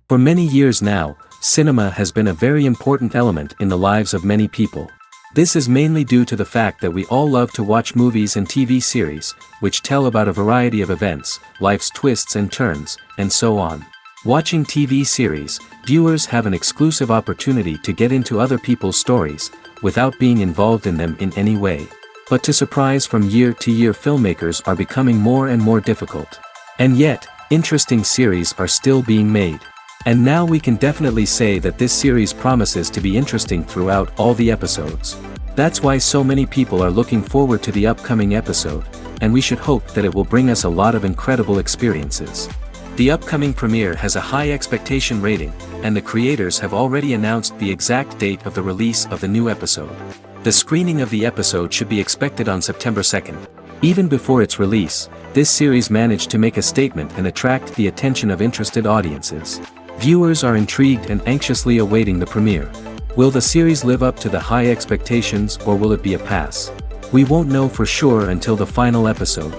For many years now, cinema has been a very important element in the lives of many people. This is mainly due to the fact that we all love to watch movies and TV series, which tell about a variety of events, life's twists and turns, and so on. Watching TV series, viewers have an exclusive opportunity to get into other people's stories, without being involved in them in any way. But to surprise from year to year, filmmakers are becoming more and more difficult. And yet, interesting series are still being made. And now we can definitely say that this series promises to be interesting throughout all the episodes. That's why so many people are looking forward to the upcoming episode, and we should hope that it will bring us a lot of incredible experiences. The upcoming premiere has a high expectation rating, and the creators have already announced the exact date of the release of the new episode. The screening of the episode should be expected on September 2nd. Even before its release, this series managed to make a statement and attract the attention of interested audiences. Viewers are intrigued and anxiously awaiting the premiere. Will the series live up to the high expectations, or will it be a pass? We won't know for sure until the final episode.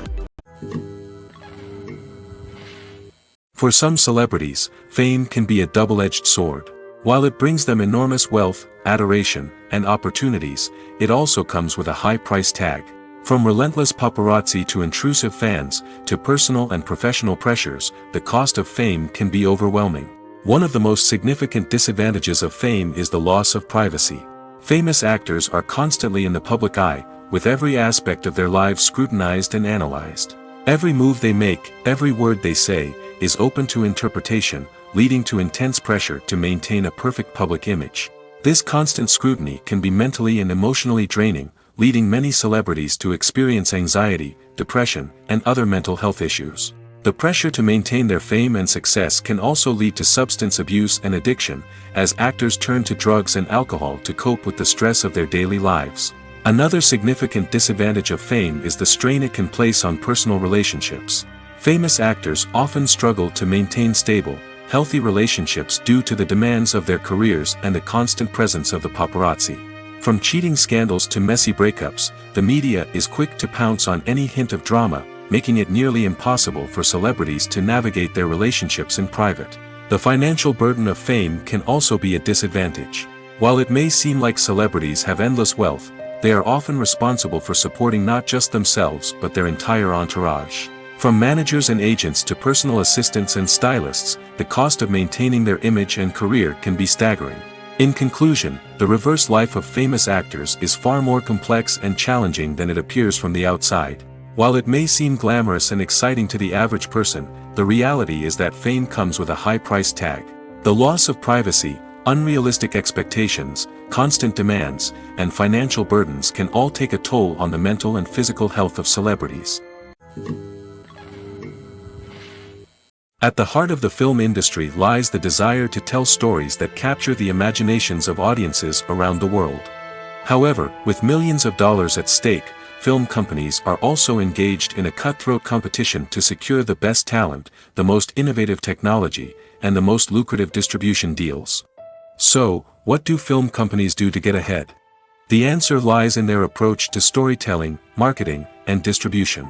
For some celebrities, fame can be a double-edged sword. While it brings them enormous wealth, adoration, and opportunities, it also comes with a high price tag. From relentless paparazzi to intrusive fans, to personal and professional pressures, the cost of fame can be overwhelming. One of the most significant disadvantages of fame is the loss of privacy. Famous actors are constantly in the public eye, with every aspect of their lives scrutinized and analyzed. Every move they make, every word they say, is open to interpretation, leading to intense pressure to maintain a perfect public image. This constant scrutiny can be mentally and emotionally draining, leading many celebrities to experience anxiety, depression, and other mental health issues. The pressure to maintain their fame and success can also lead to substance abuse and addiction, as actors turn to drugs and alcohol to cope with the stress of their daily lives. Another significant disadvantage of fame is the strain it can place on personal relationships. Famous actors often struggle to maintain stable, healthy relationships due to the demands of their careers and the constant presence of the paparazzi. From cheating scandals to messy breakups, the media is quick to pounce on any hint of drama, making it nearly impossible for celebrities to navigate their relationships in private. The financial burden of fame can also be a disadvantage. While it may seem like celebrities have endless wealth, they are often responsible for supporting not just themselves but their entire entourage. From managers and agents to personal assistants and stylists, the cost of maintaining their image and career can be staggering. In conclusion, the reverse life of famous actors is far more complex and challenging than it appears from the outside. While it may seem glamorous and exciting to the average person, the reality is that fame comes with a high price tag. The loss of privacy, unrealistic expectations, constant demands, and financial burdens can all take a toll on the mental and physical health of celebrities. At the heart of the film industry lies the desire to tell stories that capture the imaginations of audiences around the world. However, with millions of dollars at stake, film companies are also engaged in a cutthroat competition to secure the best talent, the most innovative technology, and the most lucrative distribution deals. So, what do film companies do to get ahead? The answer lies in their approach to storytelling, marketing, and distribution.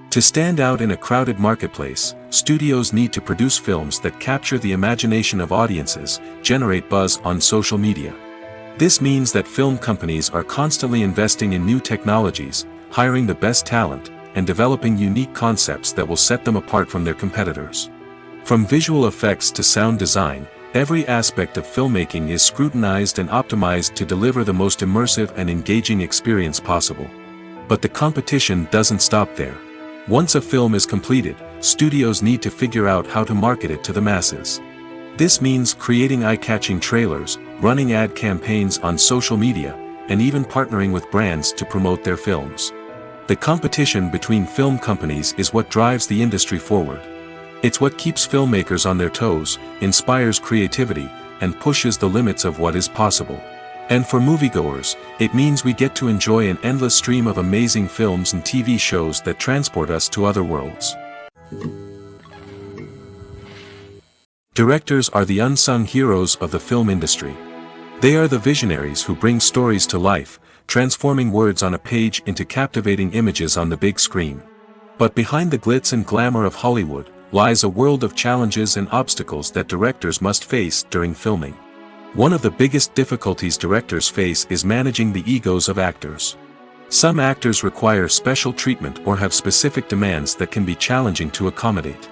To stand out in a crowded marketplace, studios need to produce films that capture the imagination of audiences, generate buzz on social media. This means that film companies are constantly investing in new technologies, hiring the best talent, and developing unique concepts that will set them apart from their competitors. From visual effects to sound design, every aspect of filmmaking is scrutinized and optimized to deliver the most immersive and engaging experience possible. But the competition doesn't stop there. Once a film is completed, studios need to figure out how to market it to the masses. This means creating eye-catching trailers, running ad campaigns on social media, and even partnering with brands to promote their films. The competition between film companies is what drives the industry forward. It's what keeps filmmakers on their toes, inspires creativity, and pushes the limits of what is possible. And for moviegoers, it means we get to enjoy an endless stream of amazing films and TV shows that transport us to other worlds. Directors are the unsung heroes of the film industry. They are the visionaries who bring stories to life, transforming words on a page into captivating images on the big screen. But behind the glitz and glamour of Hollywood, lies a world of challenges and obstacles that directors must face during filming. One of the biggest difficulties directors face is managing the egos of actors. Some actors require special treatment or have specific demands that can be challenging to accommodate.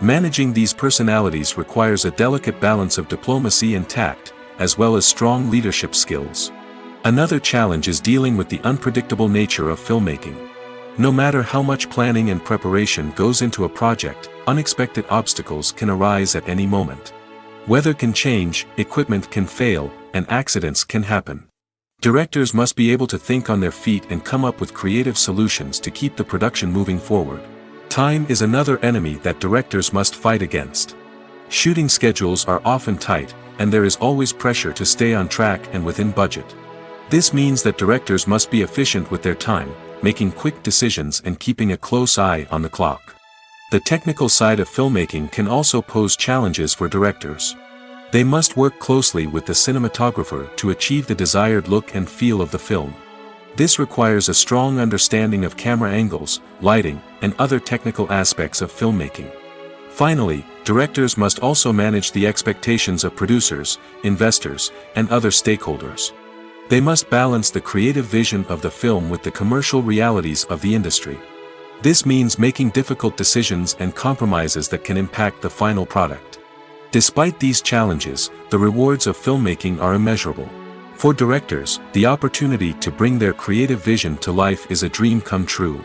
Managing these personalities requires a delicate balance of diplomacy and tact, as well as strong leadership skills. Another challenge is dealing with the unpredictable nature of filmmaking. No matter how much planning and preparation goes into a project, unexpected obstacles can arise at any moment. Weather can change, equipment can fail, and accidents can happen. Directors must be able to think on their feet and come up with creative solutions to keep the production moving forward. Time is another enemy that directors must fight against. Shooting schedules are often tight, and there is always pressure to stay on track and within budget. This means that directors must be efficient with their time, making quick decisions and keeping a close eye on the clock. The technical side of filmmaking can also pose challenges for directors. They must work closely with the cinematographer to achieve the desired look and feel of the film. This requires a strong understanding of camera angles, lighting, and other technical aspects of filmmaking. Finally, directors must also manage the expectations of producers, investors, and other stakeholders. They must balance the creative vision of the film with the commercial realities of the industry. This means making difficult decisions and compromises that can impact the final product. Despite these challenges, the rewards of filmmaking are immeasurable. For directors, the opportunity to bring their creative vision to life is a dream come true.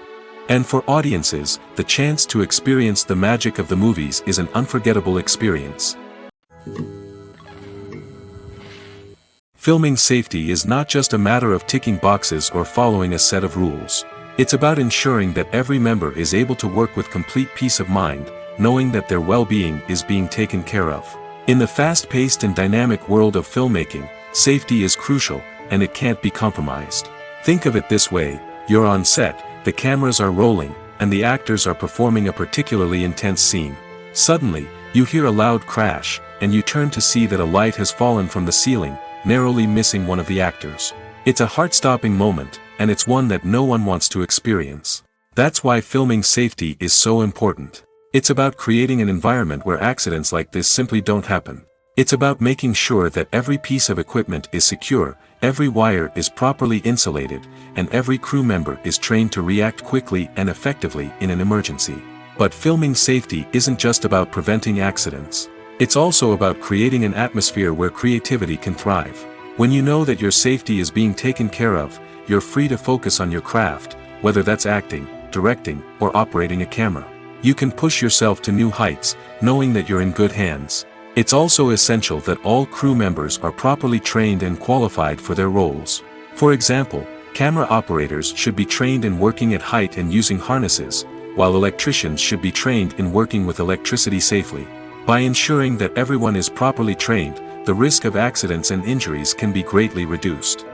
And for audiences, the chance to experience the magic of the movies is an unforgettable experience. Filming safety is not just a matter of ticking boxes or following a set of rules. It's about ensuring that every member is able to work with complete peace of mind, knowing that their well-being is being taken care of. In the fast-paced and dynamic world of filmmaking, safety is crucial, and it can't be compromised. Think of it this way: you're on set, the cameras are rolling, and the actors are performing a particularly intense scene. Suddenly, you hear a loud crash, and you turn to see that a light has fallen from the ceiling, narrowly missing one of the actors. It's a heart-stopping moment, and it's one that no one wants to experience. That's why filming safety is so important. It's about creating an environment where accidents like this simply don't happen. It's about making sure that every piece of equipment is secure, every wire is properly insulated, and every crew member is trained to react quickly and effectively in an emergency. But filming safety isn't just about preventing accidents. It's also about creating an atmosphere where creativity can thrive. When you know that your safety is being taken care of, you're free to focus on your craft, whether that's acting, directing, or operating a camera. You can push yourself to new heights, knowing that you're in good hands. It's also essential that all crew members are properly trained and qualified for their roles. For example, camera operators should be trained in working at height and using harnesses, while electricians should be trained in working with electricity safely. By ensuring that everyone is properly trained, the risk of accidents and injuries can be greatly reduced.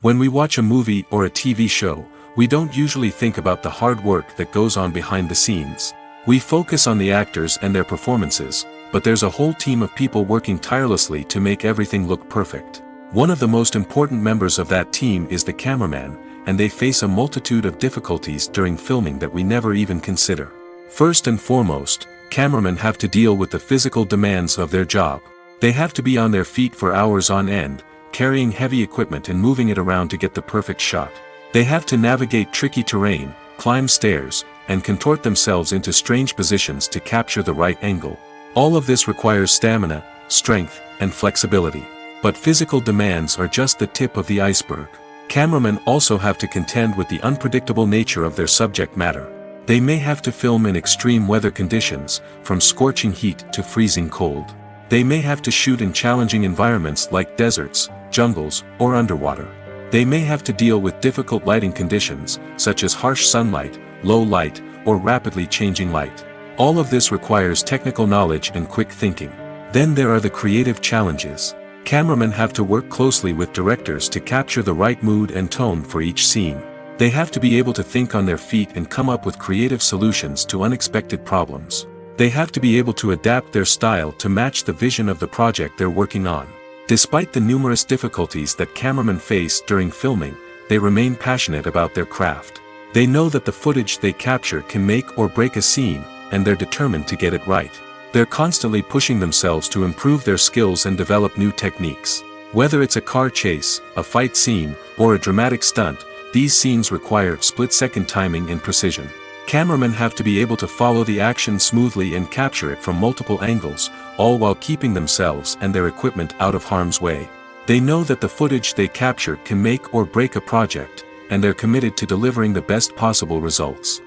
When we watch a movie or a TV show, we don't usually think about the hard work that goes on behind the scenes. We focus on the actors and their performances, but there's a whole team of people working tirelessly to make everything look perfect. One of the most important members of that team is the cameraman, and they face a multitude of difficulties during filming that we never even consider. First and foremost, cameramen have to deal with the physical demands of their job. They have to be on their feet for hours on end, carrying heavy equipment and moving it around to get the perfect shot. They have to navigate tricky terrain, climb stairs, and contort themselves into strange positions to capture the right angle. All of this requires stamina, strength, and flexibility. But physical demands are just the tip of the iceberg. Cameramen also have to contend with the unpredictable nature of their subject matter. They may have to film in extreme weather conditions, from scorching heat to freezing cold. They may have to shoot in challenging environments like deserts, jungles, or underwater. They may have to deal with difficult lighting conditions, such as harsh sunlight, low light, or rapidly changing light. All of this requires technical knowledge and quick thinking. Then there are the creative challenges. Cameramen have to work closely with directors to capture the right mood and tone for each scene. They have to be able to think on their feet and come up with creative solutions to unexpected problems. They have to be able to adapt their style to match the vision of the project they're working on. Despite the numerous difficulties that cameramen face during filming, they remain passionate about their craft. They know that the footage they capture can make or break a scene, and they're determined to get it right. They're constantly pushing themselves to improve their skills and develop new techniques. Whether it's a car chase, a fight scene, or a dramatic stunt, these scenes require split-second timing and precision. Cameramen have to be able to follow the action smoothly and capture it from multiple angles, all while keeping themselves and their equipment out of harm's way. They know that the footage they capture can make or break a project, and they're committed to delivering the best possible results.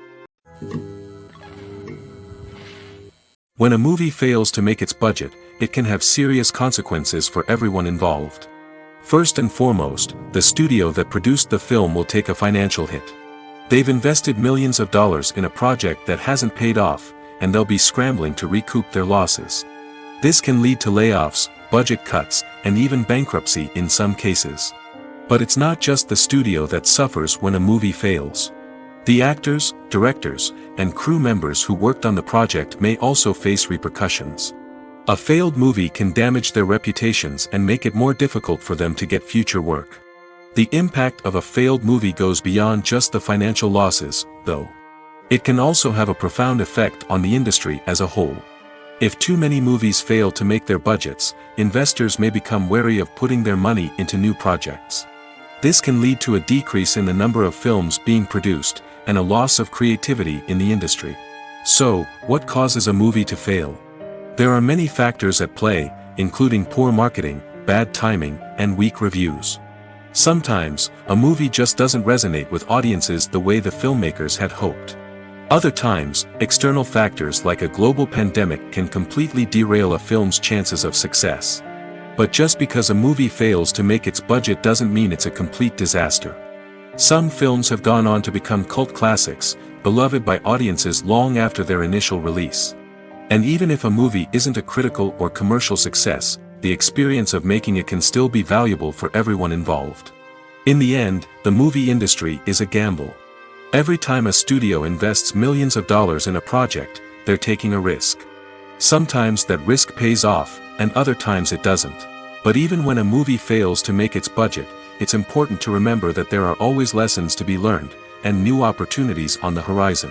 When a movie fails to make its budget, it can have serious consequences for everyone involved. First and foremost, the studio that produced the film will take a financial hit. They've invested millions of dollars in a project that hasn't paid off, and they'll be scrambling to recoup their losses. This can lead to layoffs, budget cuts, and even bankruptcy in some cases. But it's not just the studio that suffers when a movie fails. The actors, directors, and crew members who worked on the project may also face repercussions. A failed movie can damage their reputations and make it more difficult for them to get future work. The impact of a failed movie goes beyond just the financial losses, though. It can also have a profound effect on the industry as a whole. If too many movies fail to make their budgets, investors may become wary of putting their money into new projects. This can lead to a decrease in the number of films being produced, and a loss of creativity in the industry. So, what causes a movie to fail? There are many factors at play, including poor marketing, bad timing, and weak reviews. Sometimes, a movie just doesn't resonate with audiences the way the filmmakers had hoped. Other times, external factors like a global pandemic can completely derail a film's chances of success. But just because a movie fails to make its budget doesn't mean it's a complete disaster. Some films have gone on to become cult classics, beloved by audiences long after their initial release. And even if a movie isn't a critical or commercial success, the experience of making it can still be valuable for everyone involved. In the end, the movie industry is a gamble. Every time a studio invests millions of dollars in a project, they're taking a risk. Sometimes that risk pays off, and other times it doesn't. But even when a movie fails to make its budget, it's important to remember that there are always lessons to be learned, and new opportunities on the horizon.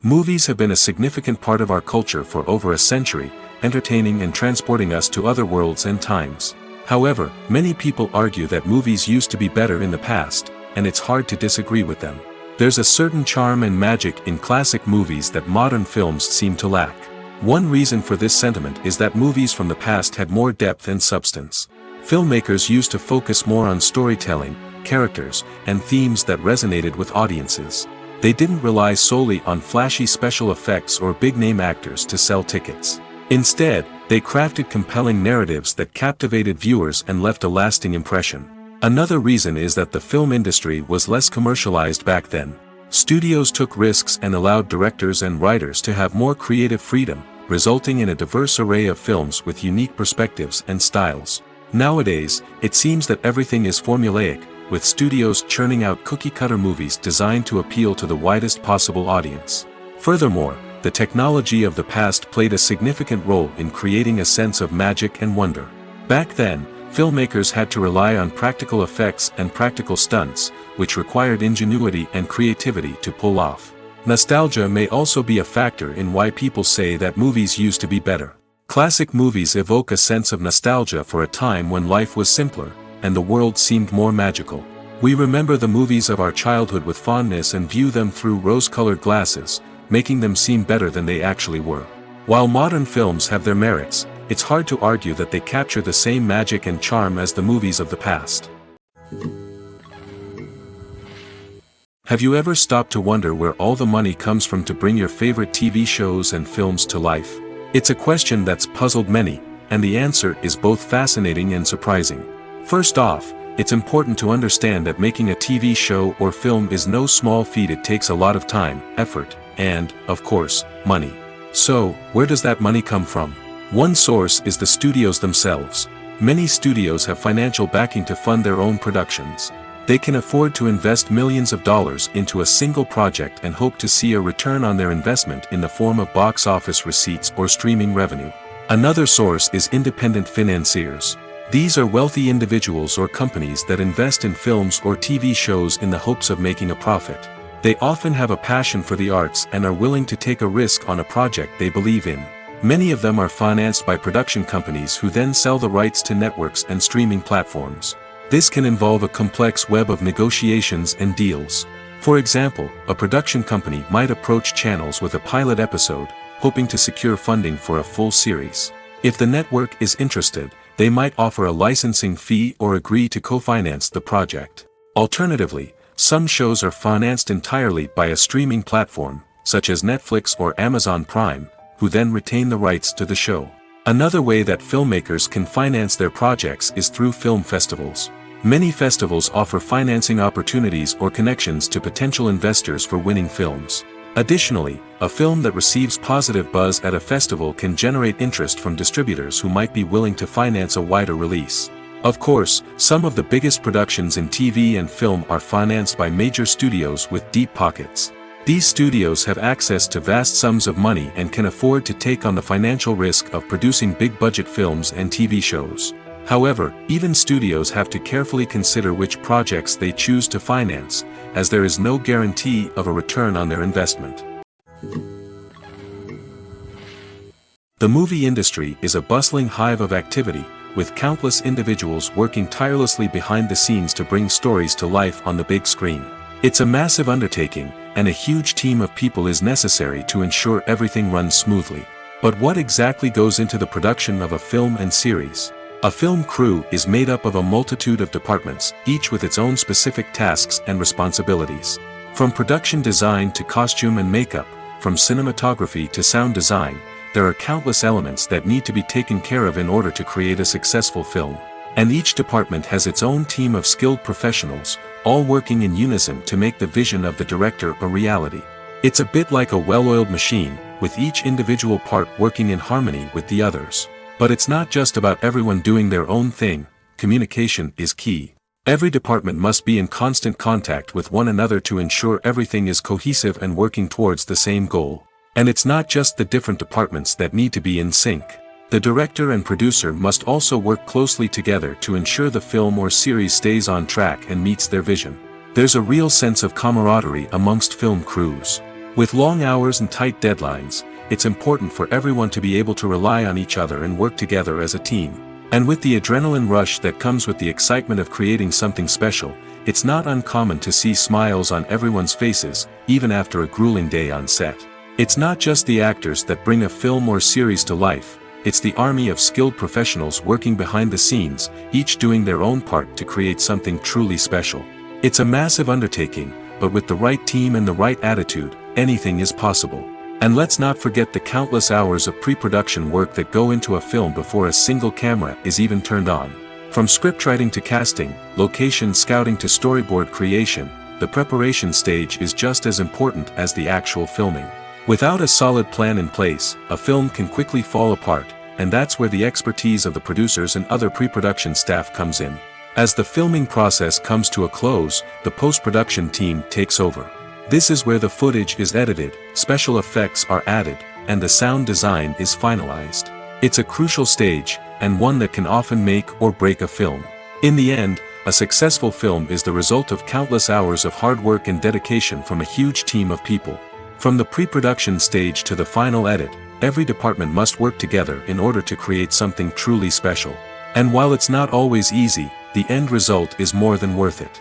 Movies have been a significant part of our culture for over a century, entertaining and transporting us to other worlds and times. However, many people argue that movies used to be better in the past, and it's hard to disagree with them. There's a certain charm and magic in classic movies that modern films seem to lack. One reason for this sentiment is that movies from the past had more depth and substance. Filmmakers used to focus more on storytelling, characters, and themes that resonated with audiences. They didn't rely solely on flashy special effects or big-name actors to sell tickets. Instead, they crafted compelling narratives that captivated viewers and left a lasting impression. Another reason is that the film industry was less commercialized back then. Studios took risks and allowed directors and writers to have more creative freedom, resulting in a diverse array of films with unique perspectives and styles. Nowadays, it seems that everything is formulaic, with studios churning out cookie-cutter movies designed to appeal to the widest possible audience. Furthermore, the technology of the past played a significant role in creating a sense of magic and wonder. Back then, filmmakers had to rely on practical effects and practical stunts, which required ingenuity and creativity to pull off. Nostalgia may also be a factor in why people say that movies used to be better. Classic movies evoke a sense of nostalgia for a time when life was simpler, and the world seemed more magical. We remember the movies of our childhood with fondness and view them through rose-colored glasses, making them seem better than they actually were. While modern films have their merits, it's hard to argue that they capture the same magic and charm as the movies of the past. Have you ever stopped to wonder where all the money comes from to bring your favorite TV shows and films to life? It's a question that's puzzled many, and the answer is both fascinating and surprising. First off, it's important to understand that making a TV show or film is no small feat. It takes a lot of time, effort, and, of course, money. So, where does that money come from? One source is the studios themselves. Many studios have financial backing to fund their own productions. They can afford to invest millions of dollars into a single project and hope to see a return on their investment in the form of box office receipts or streaming revenue. Another source is independent financiers. These are wealthy individuals or companies that invest in films or TV shows in the hopes of making a profit. They often have a passion for the arts and are willing to take a risk on a project they believe in. Many of them are financed by production companies who then sell the rights to networks and streaming platforms. This can involve a complex web of negotiations and deals. For example, a production company might approach channels with a pilot episode, hoping to secure funding for a full series. If the network is interested, they might offer a licensing fee or agree to co-finance the project. Alternatively, some shows are financed entirely by a streaming platform, such as Netflix or Amazon Prime, who then retain the rights to the show. Another way that filmmakers can finance their projects is through film festivals. Many festivals offer financing opportunities or connections to potential investors for winning films. Additionally, a film that receives positive buzz at a festival can generate interest from distributors who might be willing to finance a wider release. Of course, some of the biggest productions in TV and film are financed by major studios with deep pockets. These studios have access to vast sums of money and can afford to take on the financial risk of producing big-budget films and TV shows. However, even studios have to carefully consider which projects they choose to finance, as there is no guarantee of a return on their investment. The movie industry is a bustling hive of activity, with countless individuals working tirelessly behind the scenes to bring stories to life on the big screen. It's a massive undertaking, and a huge team of people is necessary to ensure everything runs smoothly. But what exactly goes into the production of a film and series? A film crew is made up of a multitude of departments, each with its own specific tasks and responsibilities. From production design to costume and makeup, from cinematography to sound design, there are countless elements that need to be taken care of in order to create a successful film. And each department has its own team of skilled professionals, all working in unison to make the vision of the director a reality. It's a bit like a well-oiled machine, with each individual part working in harmony with the others. But it's not just about everyone doing their own thing. Communication is key. Every department must be in constant contact with one another to ensure everything is cohesive and working towards the same goal. And it's not just the different departments that need to be in sync. The director and producer must also work closely together to ensure the film or series stays on track and meets their vision. There's a real sense of camaraderie amongst film crews. With long hours and tight deadlines, it's important for everyone to be able to rely on each other and work together as a team. And with the adrenaline rush that comes with the excitement of creating something special, it's not uncommon to see smiles on everyone's faces, even after a grueling day on set. It's not just the actors that bring a film or series to life, it's the army of skilled professionals working behind the scenes, each doing their own part to create something truly special. It's a massive undertaking, but with the right team and the right attitude, anything is possible. And let's not forget the countless hours of pre-production work that go into a film before a single camera is even turned on. From scriptwriting to casting, location scouting to storyboard creation, the preparation stage is just as important as the actual filming. Without a solid plan in place, a film can quickly fall apart, and that's where the expertise of the producers and other pre-production staff comes in. As the filming process comes to a close, the post-production team takes over. This is where the footage is edited, special effects are added, and the sound design is finalized. It's a crucial stage, and one that can often make or break a film. In the end, a successful film is the result of countless hours of hard work and dedication from a huge team of people. From the pre-production stage to the final edit, every department must work together in order to create something truly special. And while it's not always easy, the end result is more than worth it.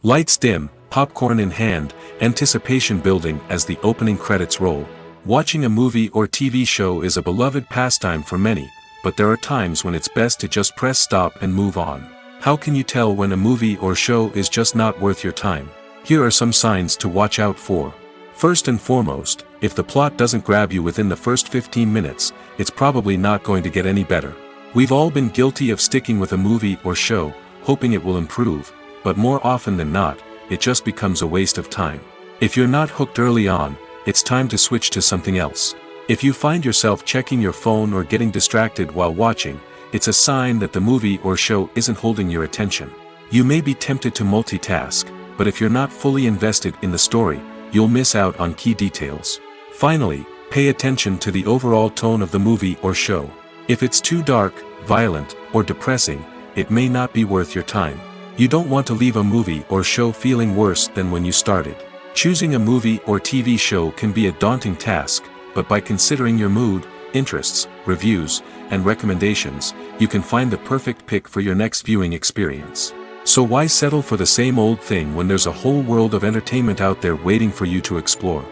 Lights dim, popcorn in hand, anticipation building as the opening credits roll. Watching a movie or TV show is a beloved pastime for many, but there are times when it's best to just press stop and move on. How can you tell when a movie or show is just not worth your time? Here are some signs to watch out for. First and foremost, if the plot doesn't grab you within the first 15 minutes, it's probably not going to get any better. We've all been guilty of sticking with a movie or show, hoping it will improve, but more often than not, it just becomes a waste of time. If you're not hooked early on, it's time to switch to something else. If you find yourself checking your phone or getting distracted while watching, it's a sign that the movie or show isn't holding your attention. You may be tempted to multitask, but if you're not fully invested in the story, you'll miss out on key details. Finally, pay attention to the overall tone of the movie or show. If it's too dark, violent, or depressing, it may not be worth your time. You don't want to leave a movie or show feeling worse than when you started. Choosing a movie or TV show can be a daunting task, but by considering your mood, interests, reviews, and recommendations, you can find the perfect pick for your next viewing experience. So why settle for the same old thing when there's a whole world of entertainment out there waiting for you to explore?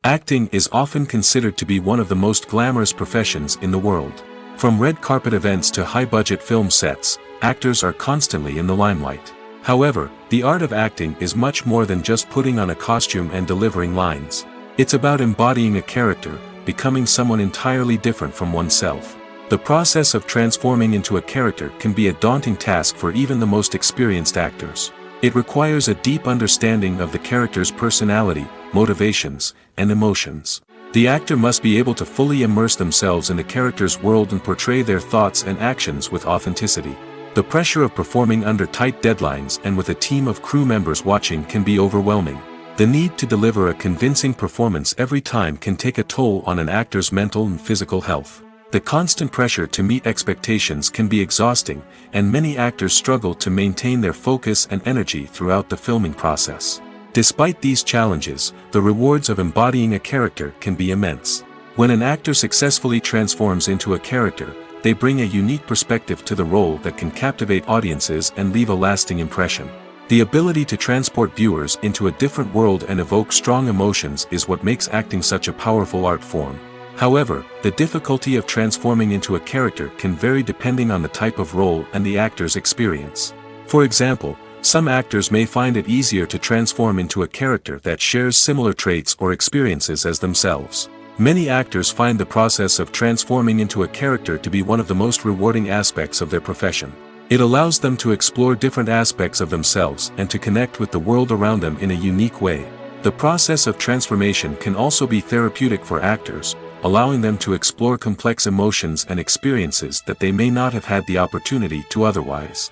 Acting is often considered to be one of the most glamorous professions in the world. From red carpet events to high-budget film sets, actors are constantly in the limelight. However, the art of acting is much more than just putting on a costume and delivering lines. It's about embodying a character, becoming someone entirely different from oneself. The process of transforming into a character can be a daunting task for even the most experienced actors. It requires a deep understanding of the character's personality, motivations, and emotions. The actor must be able to fully immerse themselves in the character's world and portray their thoughts and actions with authenticity. The pressure of performing under tight deadlines and with a team of crew members watching can be overwhelming. The need to deliver a convincing performance every time can take a toll on an actor's mental and physical health. The constant pressure to meet expectations can be exhausting, and many actors struggle to maintain their focus and energy throughout the filming process. Despite these challenges, the rewards of embodying a character can be immense. When an actor successfully transforms into a character, they bring a unique perspective to the role that can captivate audiences and leave a lasting impression. The ability to transport viewers into a different world and evoke strong emotions is what makes acting such a powerful art form. However, the difficulty of transforming into a character can vary depending on the type of role and the actor's experience. For example, some actors may find it easier to transform into a character that shares similar traits or experiences as themselves. Many actors find the process of transforming into a character to be one of the most rewarding aspects of their profession. It allows them to explore different aspects of themselves and to connect with the world around them in a unique way. The process of transformation can also be therapeutic for actors, allowing them to explore complex emotions and experiences that they may not have had the opportunity to otherwise.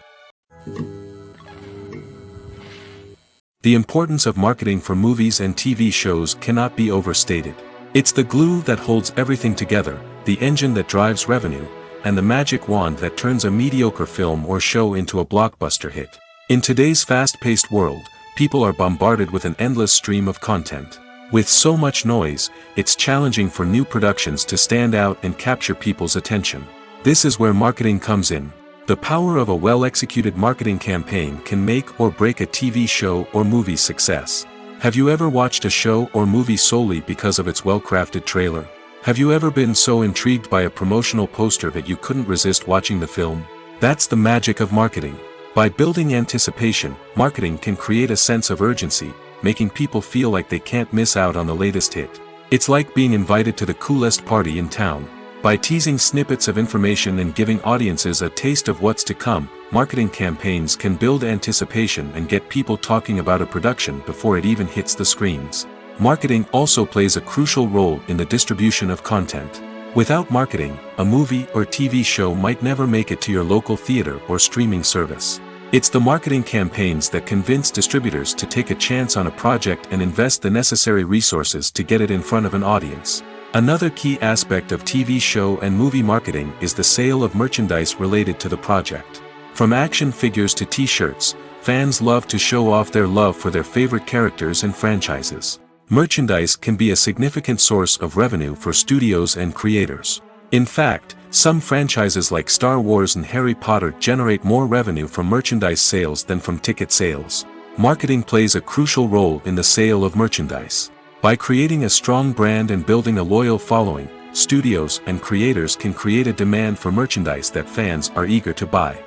The importance of marketing for movies and TV shows cannot be overstated. It's the glue that holds everything together, the engine that drives revenue, and the magic wand that turns a mediocre film or show into a blockbuster hit. In today's fast-paced world, people are bombarded with an endless stream of content. With so much noise, it's challenging for new productions to stand out and capture people's attention. This is where marketing comes in. The power of a well-executed marketing campaign can make or break a TV show or movie's success. Have you ever watched a show or movie solely because of its well-crafted trailer? Have you ever been so intrigued by a promotional poster that you couldn't resist watching the film? That's the magic of marketing. By building anticipation, marketing can create a sense of urgency, making people feel like they can't miss out on the latest hit. It's like being invited to the coolest party in town. By teasing snippets of information and giving audiences a taste of what's to come, marketing campaigns can build anticipation and get people talking about a production before it even hits the screens. Marketing also plays a crucial role in the distribution of content. Without marketing, a movie or TV show might never make it to your local theater or streaming service. It's the marketing campaigns that convince distributors to take a chance on a project and invest the necessary resources to get it in front of an audience. Another key aspect of TV show and movie marketing is the sale of merchandise related to the project. From action figures to t-shirts, fans love to show off their love for their favorite characters and franchises. Merchandise can be a significant source of revenue for studios and creators. In fact, some franchises like Star Wars and Harry Potter generate more revenue from merchandise sales than from ticket sales. Marketing plays a crucial role in the sale of merchandise. By creating a strong brand and building a loyal following, studios and creators can create a demand for merchandise that fans are eager to buy.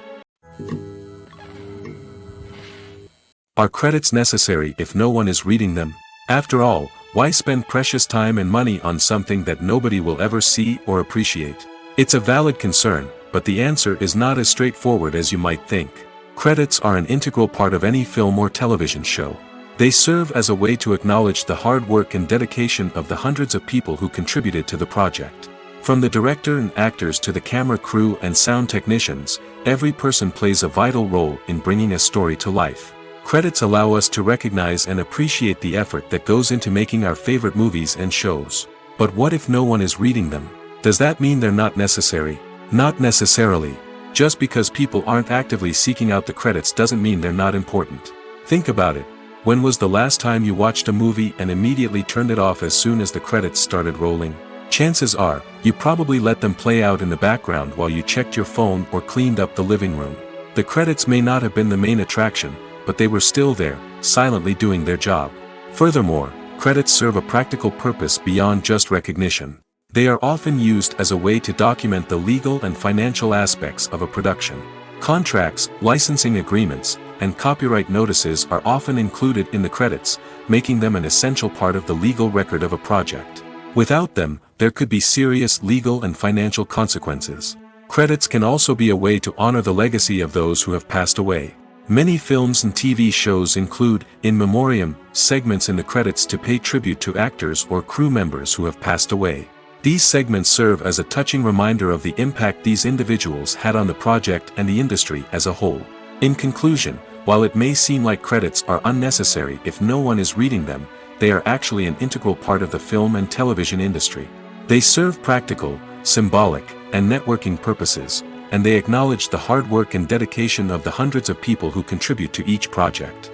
Are credits necessary if no one is reading them? After all, why spend precious time and money on something that nobody will ever see or appreciate? It's a valid concern, but the answer is not as straightforward as you might think. Credits are an integral part of any film or television show. They serve as a way to acknowledge the hard work and dedication of the hundreds of people who contributed to the project. From the director and actors to the camera crew and sound technicians, every person plays a vital role in bringing a story to life. Credits allow us to recognize and appreciate the effort that goes into making our favorite movies and shows. But what if no one is reading them? Does that mean they're not necessary? Not necessarily. Just because people aren't actively seeking out the credits doesn't mean they're not important. Think about it. When was the last time you watched a movie and immediately turned it off as soon as the credits started rolling? Chances are, you probably let them play out in the background while you checked your phone or cleaned up the living room. The credits may not have been the main attraction, but they were still there, silently doing their job. Furthermore, credits serve a practical purpose beyond just recognition. They are often used as a way to document the legal and financial aspects of a production. Contracts, licensing agreements, and copyright notices are often included in the credits, making them an essential part of the legal record of a project. Without them, there could be serious legal and financial consequences. Credits can also be a way to honor the legacy of those who have passed away. Many films and TV shows include, in memoriam, segments in the credits to pay tribute to actors or crew members who have passed away. These segments serve as a touching reminder of the impact these individuals had on the project and the industry as a whole. In conclusion, while it may seem like credits are unnecessary if no one is reading them, they are actually an integral part of the film and television industry. They serve practical, symbolic, and networking purposes, and they acknowledge the hard work and dedication of the hundreds of people who contribute to each project.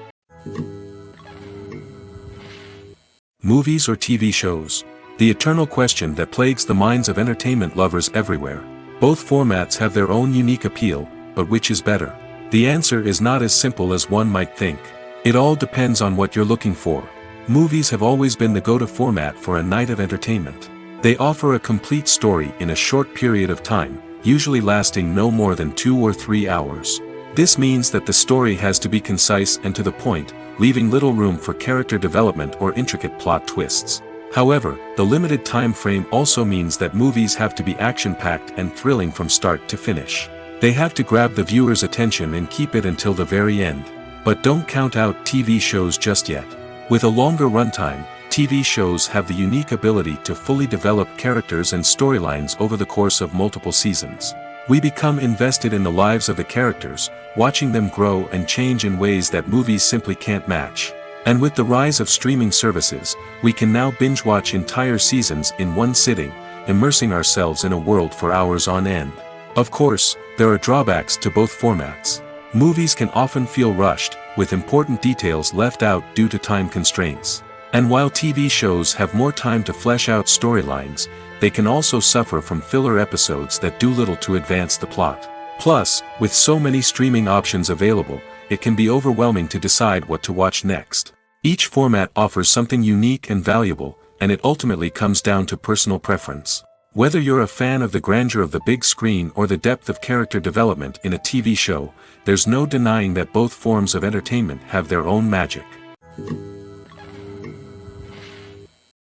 Movies or TV shows? The eternal question that plagues the minds of entertainment lovers everywhere. Both formats have their own unique appeal, but which is better? The answer is not as simple as one might think. It all depends on what you're looking for. Movies have always been the go-to format for a night of entertainment. They offer a complete story in a short period of time, usually lasting no more than 2 or 3 hours. This means that the story has to be concise and to the point, leaving little room for character development or intricate plot twists. However, the limited time frame also means that movies have to be action-packed and thrilling from start to finish. They have to grab the viewer's attention and keep it until the very end. But don't count out TV shows just yet. With a longer runtime, TV shows have the unique ability to fully develop characters and storylines over the course of multiple seasons. We become invested in the lives of the characters, watching them grow and change in ways that movies simply can't match. And with the rise of streaming services, we can now binge-watch entire seasons in one sitting, immersing ourselves in a world for hours on end. Of course, there are drawbacks to both formats. Movies can often feel rushed, with important details left out due to time constraints. And while TV shows have more time to flesh out storylines, they can also suffer from filler episodes that do little to advance the plot. Plus, with so many streaming options available, it can be overwhelming to decide what to watch next. Each format offers something unique and valuable, and it ultimately comes down to personal preference. Whether you're a fan of the grandeur of the big screen or the depth of character development in a TV show, there's no denying that both forms of entertainment have their own magic.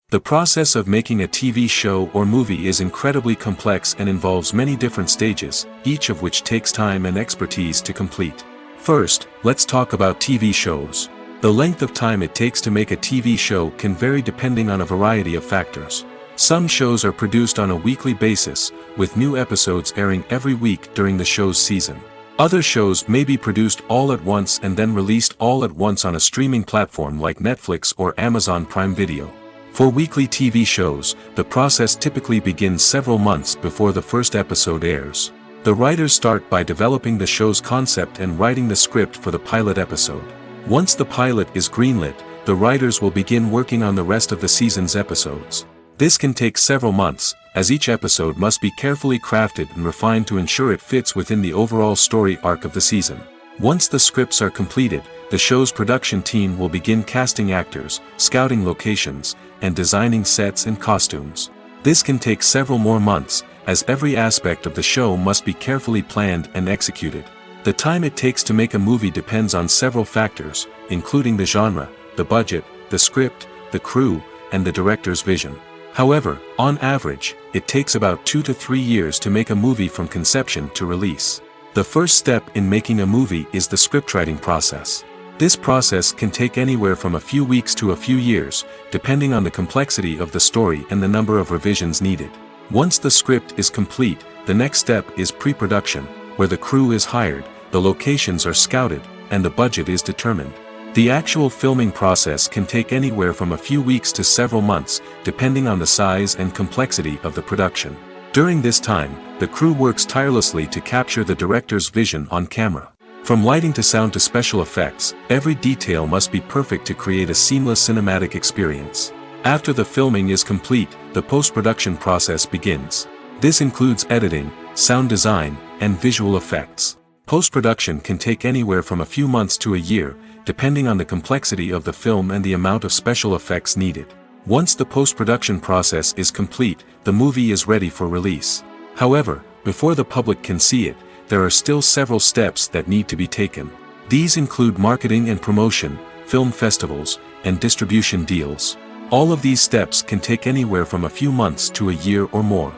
The process of making a TV show or movie is incredibly complex and involves many different stages, each of which takes time and expertise to complete. First, let's talk about TV shows. The length of time it takes to make a TV show can vary depending on a variety of factors. Some shows are produced on a weekly basis, with new episodes airing every week during the show's season. Other shows may be produced all at once and then released all at once on a streaming platform like Netflix or Amazon Prime Video. For weekly TV shows, the process typically begins several months before the first episode airs. The writers start by developing the show's concept and writing the script for the pilot episode. Once the pilot is greenlit, the writers will begin working on the rest of the season's episodes. This can take several months, as each episode must be carefully crafted and refined to ensure it fits within the overall story arc of the season. Once the scripts are completed, the show's production team will begin casting actors, scouting locations, and designing sets and costumes. This can take several more months, as every aspect of the show must be carefully planned and executed. The time it takes to make a movie depends on several factors, including the genre, the budget, the script, the crew, and the director's vision. However, on average, it takes about 2 to 3 years to make a movie from conception to release. The first step in making a movie is the scriptwriting process. This process can take anywhere from a few weeks to a few years, depending on the complexity of the story and the number of revisions needed. Once the script is complete, the next step is pre-production, where the crew is hired, the locations are scouted, and the budget is determined. The actual filming process can take anywhere from a few weeks to several months, depending on the size and complexity of the production. During this time, the crew works tirelessly to capture the director's vision on camera. From lighting to sound to special effects, every detail must be perfect to create a seamless cinematic experience. After the filming is complete, the post-production process begins. This includes editing, sound design, and visual effects. Post-production can take anywhere from a few months to a year, depending on the complexity of the film and the amount of special effects needed. Once the post-production process is complete, the movie is ready for release. However, before the public can see it, there are still several steps that need to be taken. These include marketing and promotion, film festivals, and distribution deals. All of these steps can take anywhere from a few months to a year or more.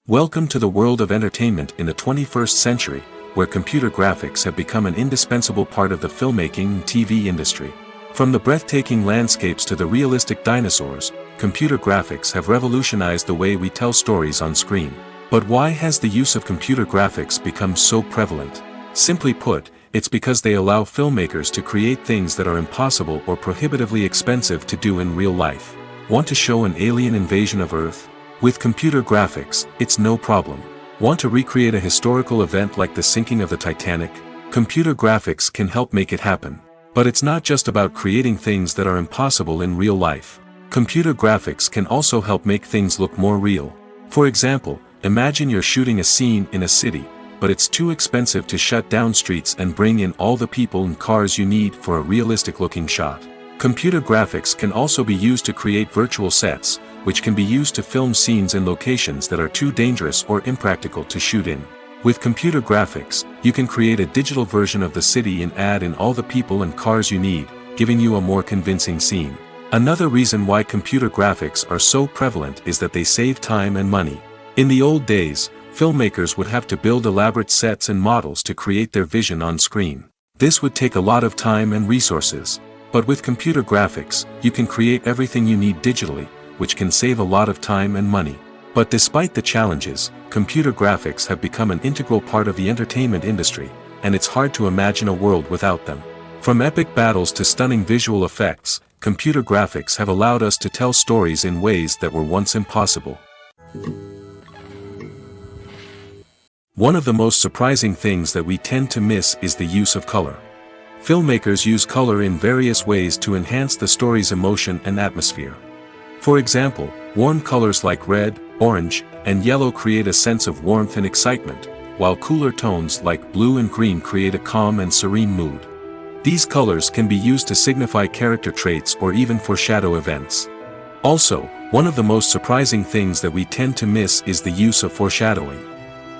Welcome to the world of entertainment in the 21st century, where computer graphics have become an indispensable part of the filmmaking and TV industry. From the breathtaking landscapes to the realistic dinosaurs, computer graphics have revolutionized the way we tell stories on screen. But why has the use of computer graphics become so prevalent? Simply put, it's because they allow filmmakers to create things that are impossible or prohibitively expensive to do in real life. Want to show an alien invasion of Earth? With computer graphics, it's no problem. Want to recreate a historical event like the sinking of the Titanic? Computer graphics can help make it happen. But it's not just about creating things that are impossible in real life. Computer graphics can also help make things look more real. For example, imagine you're shooting a scene in a city, but it's too expensive to shut down streets and bring in all the people and cars you need for a realistic-looking shot. Computer graphics can also be used to create virtual sets, which can be used to film scenes in locations that are too dangerous or impractical to shoot in. With computer graphics, you can create a digital version of the city and add in all the people and cars you need, giving you a more convincing scene. Another reason why computer graphics are so prevalent is that they save time and money. In the old days, filmmakers would have to build elaborate sets and models to create their vision on screen. This would take a lot of time and resources. But with computer graphics, you can create everything you need digitally, which can save a lot of time and money. But despite the challenges, computer graphics have become an integral part of the entertainment industry, and it's hard to imagine a world without them. From epic battles to stunning visual effects, computer graphics have allowed us to tell stories in ways that were once impossible. One of the most surprising things that we tend to miss is the use of color. Filmmakers use color in various ways to enhance the story's emotion and atmosphere. For example, warm colors like red, orange, and yellow create a sense of warmth and excitement, while cooler tones like blue and green create a calm and serene mood. These colors can be used to signify character traits or even foreshadow events. Also, one of the most surprising things that we tend to miss is the use of foreshadowing.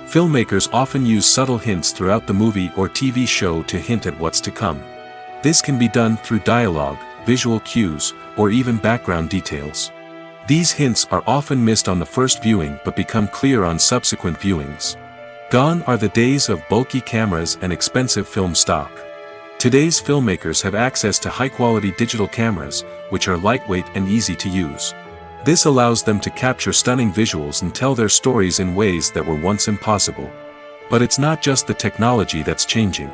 Filmmakers often use subtle hints throughout the movie or TV show to hint at what's to come. This can be done through dialogue, visual cues, or even background details. These hints are often missed on the first viewing but become clear on subsequent viewings. Gone are the days of bulky cameras and expensive film stock. Today's filmmakers have access to high-quality digital cameras, which are lightweight and easy to use. This allows them to capture stunning visuals and tell their stories in ways that were once impossible. But it's not just the technology that's changing.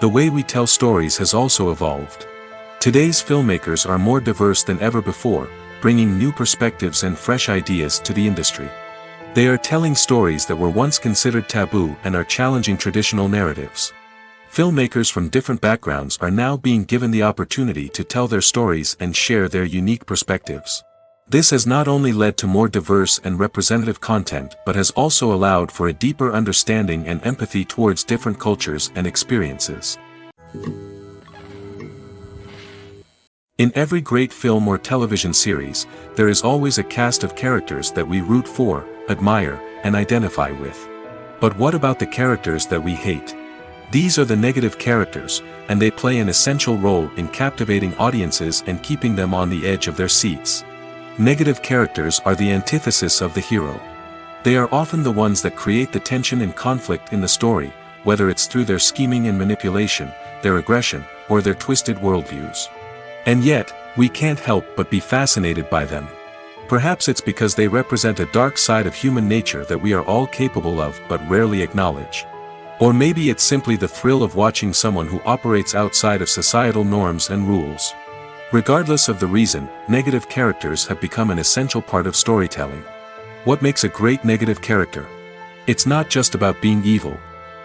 The way we tell stories has also evolved. Today's filmmakers are more diverse than ever before, bringing new perspectives and fresh ideas to the industry. They are telling stories that were once considered taboo and are challenging traditional narratives. Filmmakers from different backgrounds are now being given the opportunity to tell their stories and share their unique perspectives. This has not only led to more diverse and representative content but has also allowed for a deeper understanding and empathy towards different cultures and experiences. In every great film or television series, there is always a cast of characters that we root for, admire, and identify with. But what about the characters that we hate? These are the negative characters, and they play an essential role in captivating audiences and keeping them on the edge of their seats. Negative characters are the antithesis of the hero. They are often the ones that create the tension and conflict in the story, whether it's through their scheming and manipulation, their aggression, or their twisted worldviews. And yet, we can't help but be fascinated by them. Perhaps it's because they represent a dark side of human nature that we are all capable of but rarely acknowledge. Or maybe it's simply the thrill of watching someone who operates outside of societal norms and rules. Regardless of the reason, negative characters have become an essential part of storytelling. What makes a great negative character? It's not just about being evil.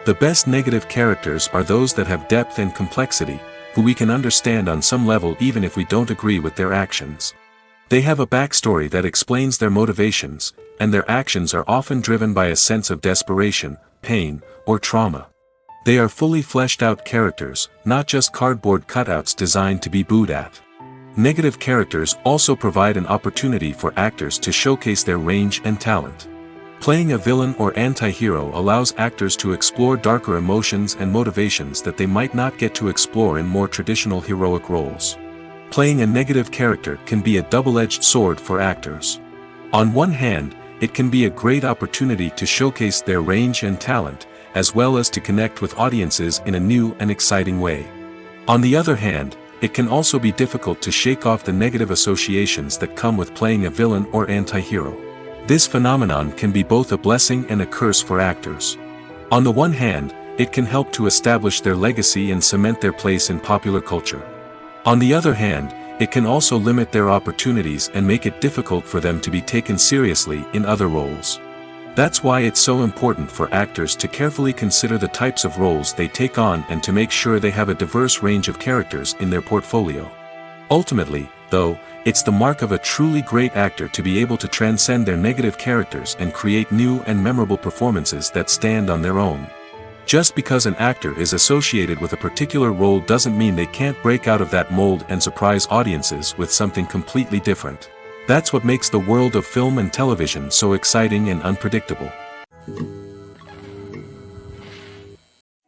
The best negative characters are those that have depth and complexity, who we can understand on some level even if we don't agree with their actions. They have a backstory that explains their motivations, and their actions are often driven by a sense of desperation, pain, or trauma. They are fully fleshed out characters, not just cardboard cutouts designed to be booed at. Negative characters also provide an opportunity for actors to showcase their range and talent. Playing a villain or anti-hero allows actors to explore darker emotions and motivations that they might not get to explore in more traditional heroic roles. Playing a negative character can be a double-edged sword for actors. On one hand, it can be a great opportunity to showcase their range and talent, as well as to connect with audiences in a new and exciting way. On the other hand, it can also be difficult to shake off the negative associations that come with playing a villain or anti-hero. This phenomenon can be both a blessing and a curse for actors. On the one hand, it can help to establish their legacy and cement their place in popular culture. On the other hand, it can also limit their opportunities and make it difficult for them to be taken seriously in other roles. That's why it's so important for actors to carefully consider the types of roles they take on and to make sure they have a diverse range of characters in their portfolio. Ultimately, though, it's the mark of a truly great actor to be able to transcend their negative characters and create new and memorable performances that stand on their own. Just because an actor is associated with a particular role doesn't mean they can't break out of that mold and surprise audiences with something completely different. That's what makes the world of film and television so exciting and unpredictable.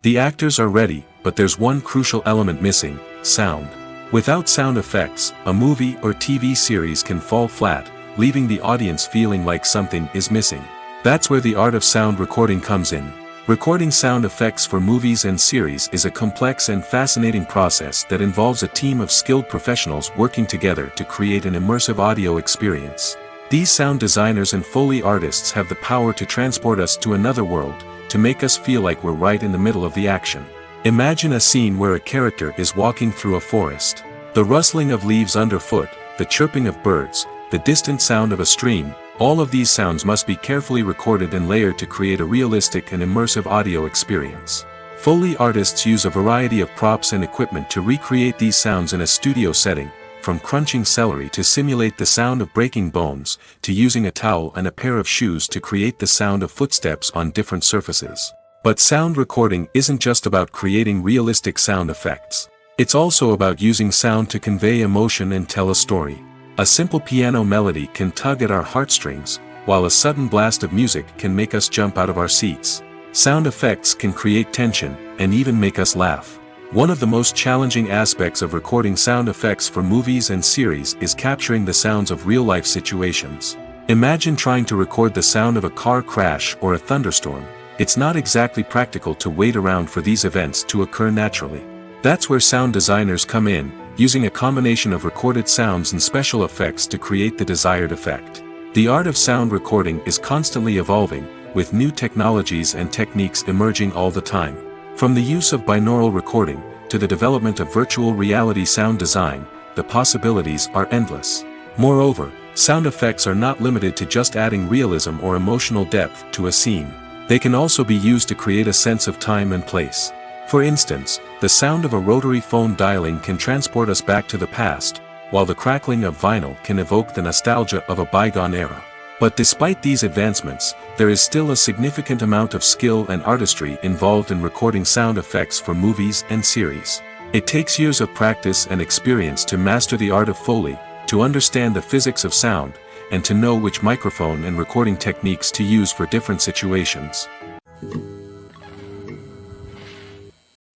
The actors are ready, but there's one crucial element missing: sound. Without sound effects, a movie or TV series can fall flat, leaving the audience feeling like something is missing. That's where the art of sound recording comes in. Recording sound effects for movies and series is a complex and fascinating process that involves a team of skilled professionals working together to create an immersive audio experience. These sound designers and Foley artists have the power to transport us to another world, to make us feel like we're right in the middle of the action. Imagine a scene where a character is walking through a forest. The rustling of leaves underfoot, the chirping of birds, the distant sound of a stream, all of these sounds must be carefully recorded and layered to create a realistic and immersive audio experience. Foley artists use a variety of props and equipment to recreate these sounds in a studio setting, from crunching celery to simulate the sound of breaking bones, to using a towel and a pair of shoes to create the sound of footsteps on different surfaces. But sound recording isn't just about creating realistic sound effects. It's also about using sound to convey emotion and tell a story. A simple piano melody can tug at our heartstrings, while a sudden blast of music can make us jump out of our seats. Sound effects can create tension, and even make us laugh. One of the most challenging aspects of recording sound effects for movies and series is capturing the sounds of real-life situations. Imagine trying to record the sound of a car crash or a thunderstorm. It's not exactly practical to wait around for these events to occur naturally. That's where sound designers come in, using a combination of recorded sounds and special effects to create the desired effect. The art of sound recording is constantly evolving, with new technologies and techniques emerging all the time. From the use of binaural recording, to the development of virtual reality sound design, the possibilities are endless. Moreover, sound effects are not limited to just adding realism or emotional depth to a scene. They can also be used to create a sense of time and place. For instance, the sound of a rotary phone dialing can transport us back to the past, while the crackling of vinyl can evoke the nostalgia of a bygone era. But despite these advancements, there is still a significant amount of skill and artistry involved in recording sound effects for movies and series. It takes years of practice and experience to master the art of Foley, to understand the physics of sound, and to know which microphone and recording techniques to use for different situations.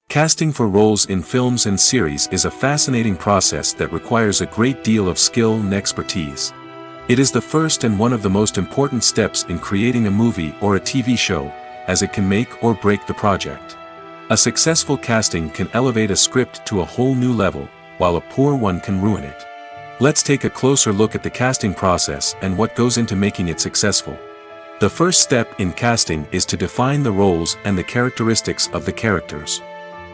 Casting for roles in films and series is a fascinating process that requires a great deal of skill and expertise. It is the first and one of the most important steps in creating a movie or a TV show, as it can make or break the project. A successful casting can elevate a script to a whole new level, while a poor one can ruin it. Let's take a closer look at the casting process and what goes into making it successful. The first step in casting is to define the roles and the characteristics of the characters.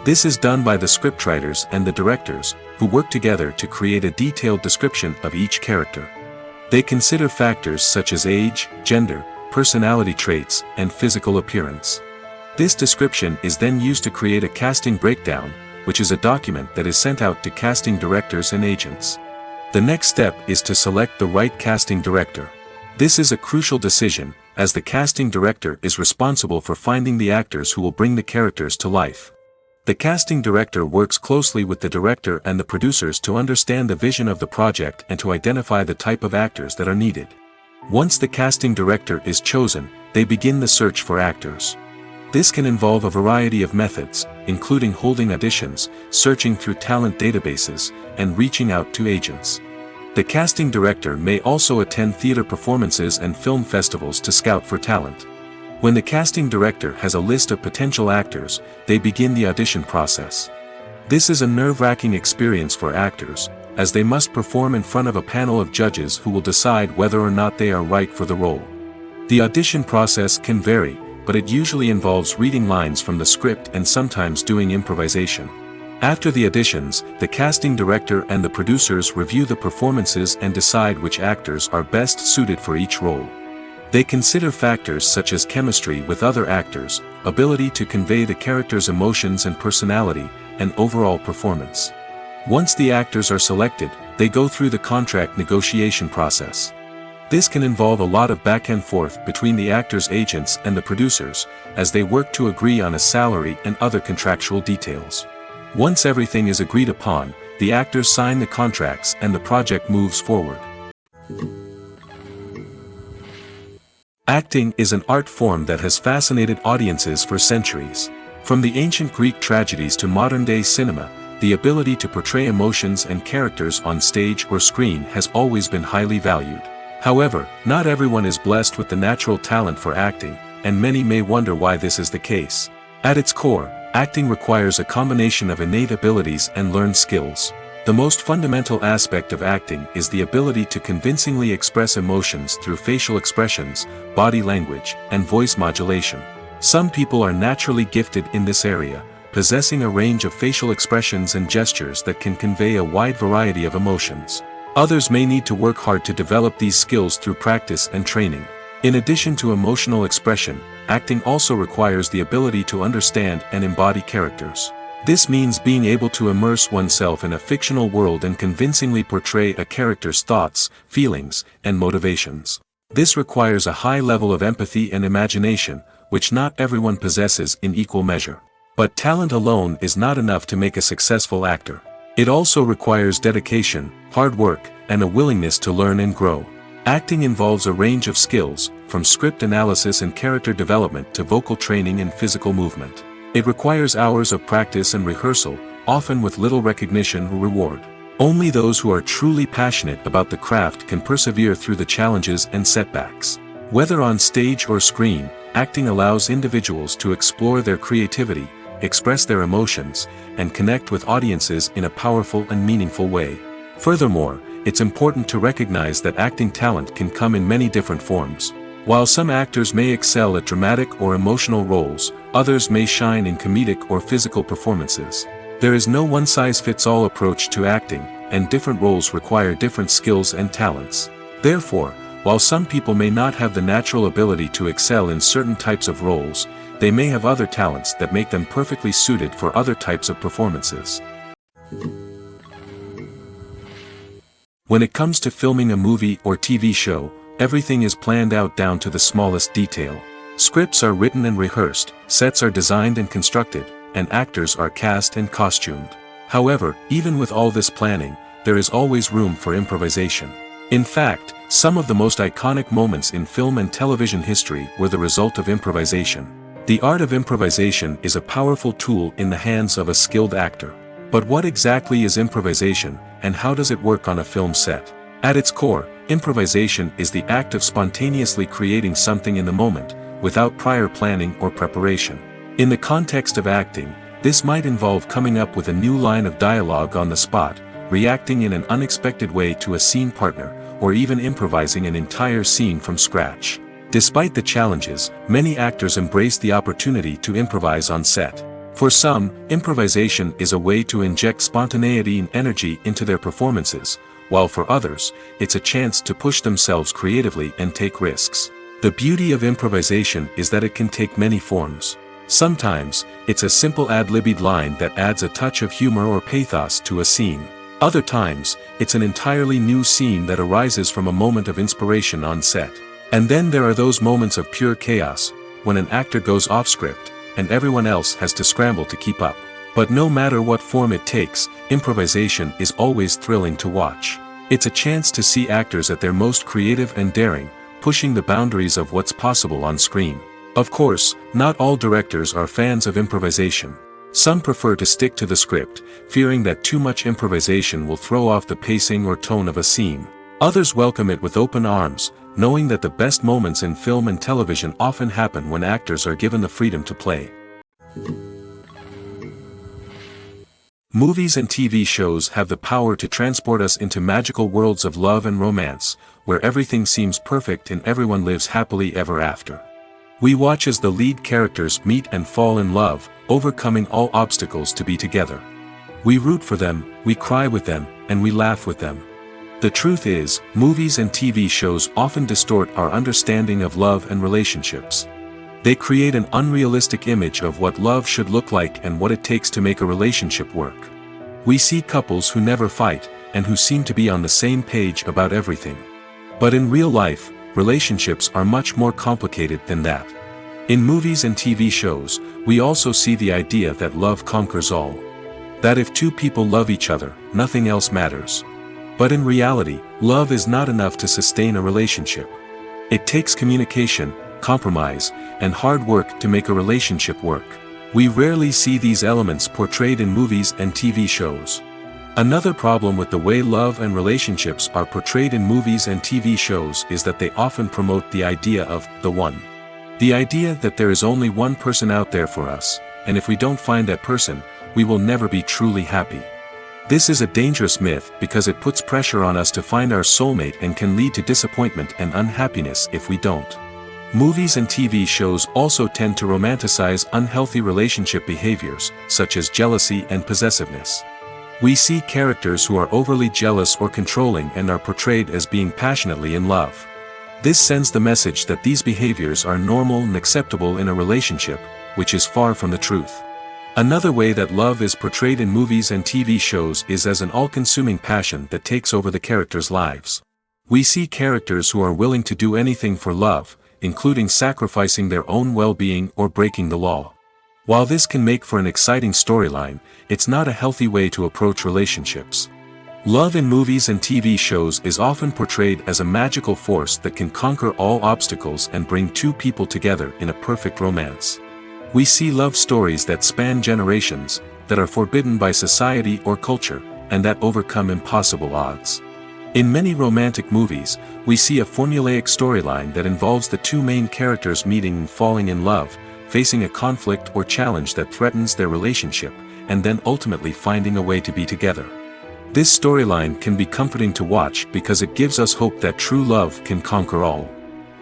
This is done by the scriptwriters and the directors, who work together to create a detailed description of each character. They consider factors such as age, gender, personality traits, and physical appearance. This description is then used to create a casting breakdown, which is a document that is sent out to casting directors and agents. The next step is to select the right casting director. This is a crucial decision, as the casting director is responsible for finding the actors who will bring the characters to life. The casting director works closely with the director and the producers to understand the vision of the project and to identify the type of actors that are needed. Once the casting director is chosen, they begin the search for actors. This can involve a variety of methods, including holding auditions, searching through talent databases, and reaching out to agents. The casting director may also attend theater performances and film festivals to scout for talent. When the casting director has a list of potential actors, they begin the audition process. This is a nerve-wracking experience for actors, as they must perform in front of a panel of judges who will decide whether or not they are right for the role. The audition process can vary, but it usually involves reading lines from the script and sometimes doing improvisation. After the auditions, the casting director and the producers review the performances and decide which actors are best suited for each role. They consider factors such as chemistry with other actors, ability to convey the character's emotions and personality, and overall performance. Once the actors are selected, they go through the contract negotiation process. This can involve a lot of back and forth between the actors' agents and the producers, as they work to agree on a salary and other contractual details. Once everything is agreed upon, the actors sign the contracts and the project moves forward. Acting is an art form that has fascinated audiences for centuries. From the ancient Greek tragedies to modern-day cinema, the ability to portray emotions and characters on stage or screen has always been highly valued. However, not everyone is blessed with the natural talent for acting, and many may wonder why this is the case. At its core, acting requires a combination of innate abilities and learned skills. The most fundamental aspect of acting is the ability to convincingly express emotions through facial expressions, body language, and voice modulation. Some people are naturally gifted in this area, possessing a range of facial expressions and gestures that can convey a wide variety of emotions. Others may need to work hard to develop these skills through practice and training. In addition to emotional expression, acting also requires the ability to understand and embody characters. This means being able to immerse oneself in a fictional world and convincingly portray a character's thoughts, feelings, and motivations. This requires a high level of empathy and imagination, which not everyone possesses in equal measure. But talent alone is not enough to make a successful actor. It also requires dedication, hard work, and a willingness to learn and grow. Acting involves a range of skills, from script analysis and character development to vocal training and physical movement. It requires hours of practice and rehearsal, often with little recognition or reward. Only those who are truly passionate about the craft can persevere through the challenges and setbacks. Whether on stage or screen, acting allows individuals to explore their creativity, express their emotions, and connect with audiences in a powerful and meaningful way. Furthermore, it's important to recognize that acting talent can come in many different forms. While some actors may excel at dramatic or emotional roles, others may shine in comedic or physical performances. There is no one-size-fits-all approach to acting, and different roles require different skills and talents. Therefore, while some people may not have the natural ability to excel in certain types of roles, they may have other talents that make them perfectly suited for other types of performances. When it comes to filming a movie or TV show, everything is planned out down to the smallest detail. Scripts are written and rehearsed, sets are designed and constructed, and actors are cast and costumed. However, even with all this planning, there is always room for improvisation. In fact, some of the most iconic moments in film and television history were the result of improvisation. The art of improvisation is a powerful tool in the hands of a skilled actor. But what exactly is improvisation, and how does it work on a film set? At its core, improvisation is the act of spontaneously creating something in the moment, without prior planning or preparation. In the context of acting, this might involve coming up with a new line of dialogue on the spot, reacting in an unexpected way to a scene partner, or even improvising an entire scene from scratch. Despite the challenges, many actors embrace the opportunity to improvise on set. For some, improvisation is a way to inject spontaneity and energy into their performances, while for others, it's a chance to push themselves creatively and take risks. The beauty of improvisation is that it can take many forms. Sometimes, it's a simple ad-libbed line that adds a touch of humor or pathos to a scene. Other times, it's an entirely new scene that arises from a moment of inspiration on set. And then there are those moments of pure chaos, when an actor goes off script, and everyone else has to scramble to keep up. But no matter what form it takes, improvisation is always thrilling to watch. It's a chance to see actors at their most creative and daring, pushing the boundaries of what's possible on screen. Of course, not all directors are fans of improvisation. Some prefer to stick to the script, fearing that too much improvisation will throw off the pacing or tone of a scene. Others welcome it with open arms, knowing that the best moments in film and television often happen when actors are given the freedom to play. Movies and TV shows have the power to transport us into magical worlds of love and romance, where everything seems perfect and everyone lives happily ever after. We watch as the lead characters meet and fall in love, overcoming all obstacles to be together. We root for them, we cry with them, and we laugh with them. The truth is, movies and TV shows often distort our understanding of love and relationships. They create an unrealistic image of what love should look like and what it takes to make a relationship work. We see couples who never fight, and who seem to be on the same page about everything. But in real life, relationships are much more complicated than that. In movies and TV shows, we also see the idea that love conquers all. That if two people love each other, nothing else matters. But in reality, love is not enough to sustain a relationship. It takes communication, compromise, and hard work to make a relationship work. We rarely see these elements portrayed in movies and TV shows. Another problem with the way love and relationships are portrayed in movies and TV shows is that they often promote the idea of the one. The idea that there is only one person out there for us, and if we don't find that person, we will never be truly happy. This is a dangerous myth because it puts pressure on us to find our soulmate and can lead to disappointment and unhappiness if we don't. Movies and TV shows also tend to romanticize unhealthy relationship behaviors, such as jealousy and possessiveness. We see characters who are overly jealous or controlling and are portrayed as being passionately in love. This sends the message that these behaviors are normal and acceptable in a relationship, which is far from the truth. Another way that love is portrayed in movies and TV shows is as an all-consuming passion that takes over the characters' lives. We see characters who are willing to do anything for love, including sacrificing their own well-being or breaking the law. While this can make for an exciting storyline, it's not a healthy way to approach relationships. Love in movies and TV shows is often portrayed as a magical force that can conquer all obstacles and bring two people together in a perfect romance. We see love stories that span generations, that are forbidden by society or culture, and that overcome impossible odds. In many romantic movies, we see a formulaic storyline that involves the two main characters meeting and falling in love, facing a conflict or challenge that threatens their relationship, and then ultimately finding a way to be together. This storyline can be comforting to watch because it gives us hope that true love can conquer all.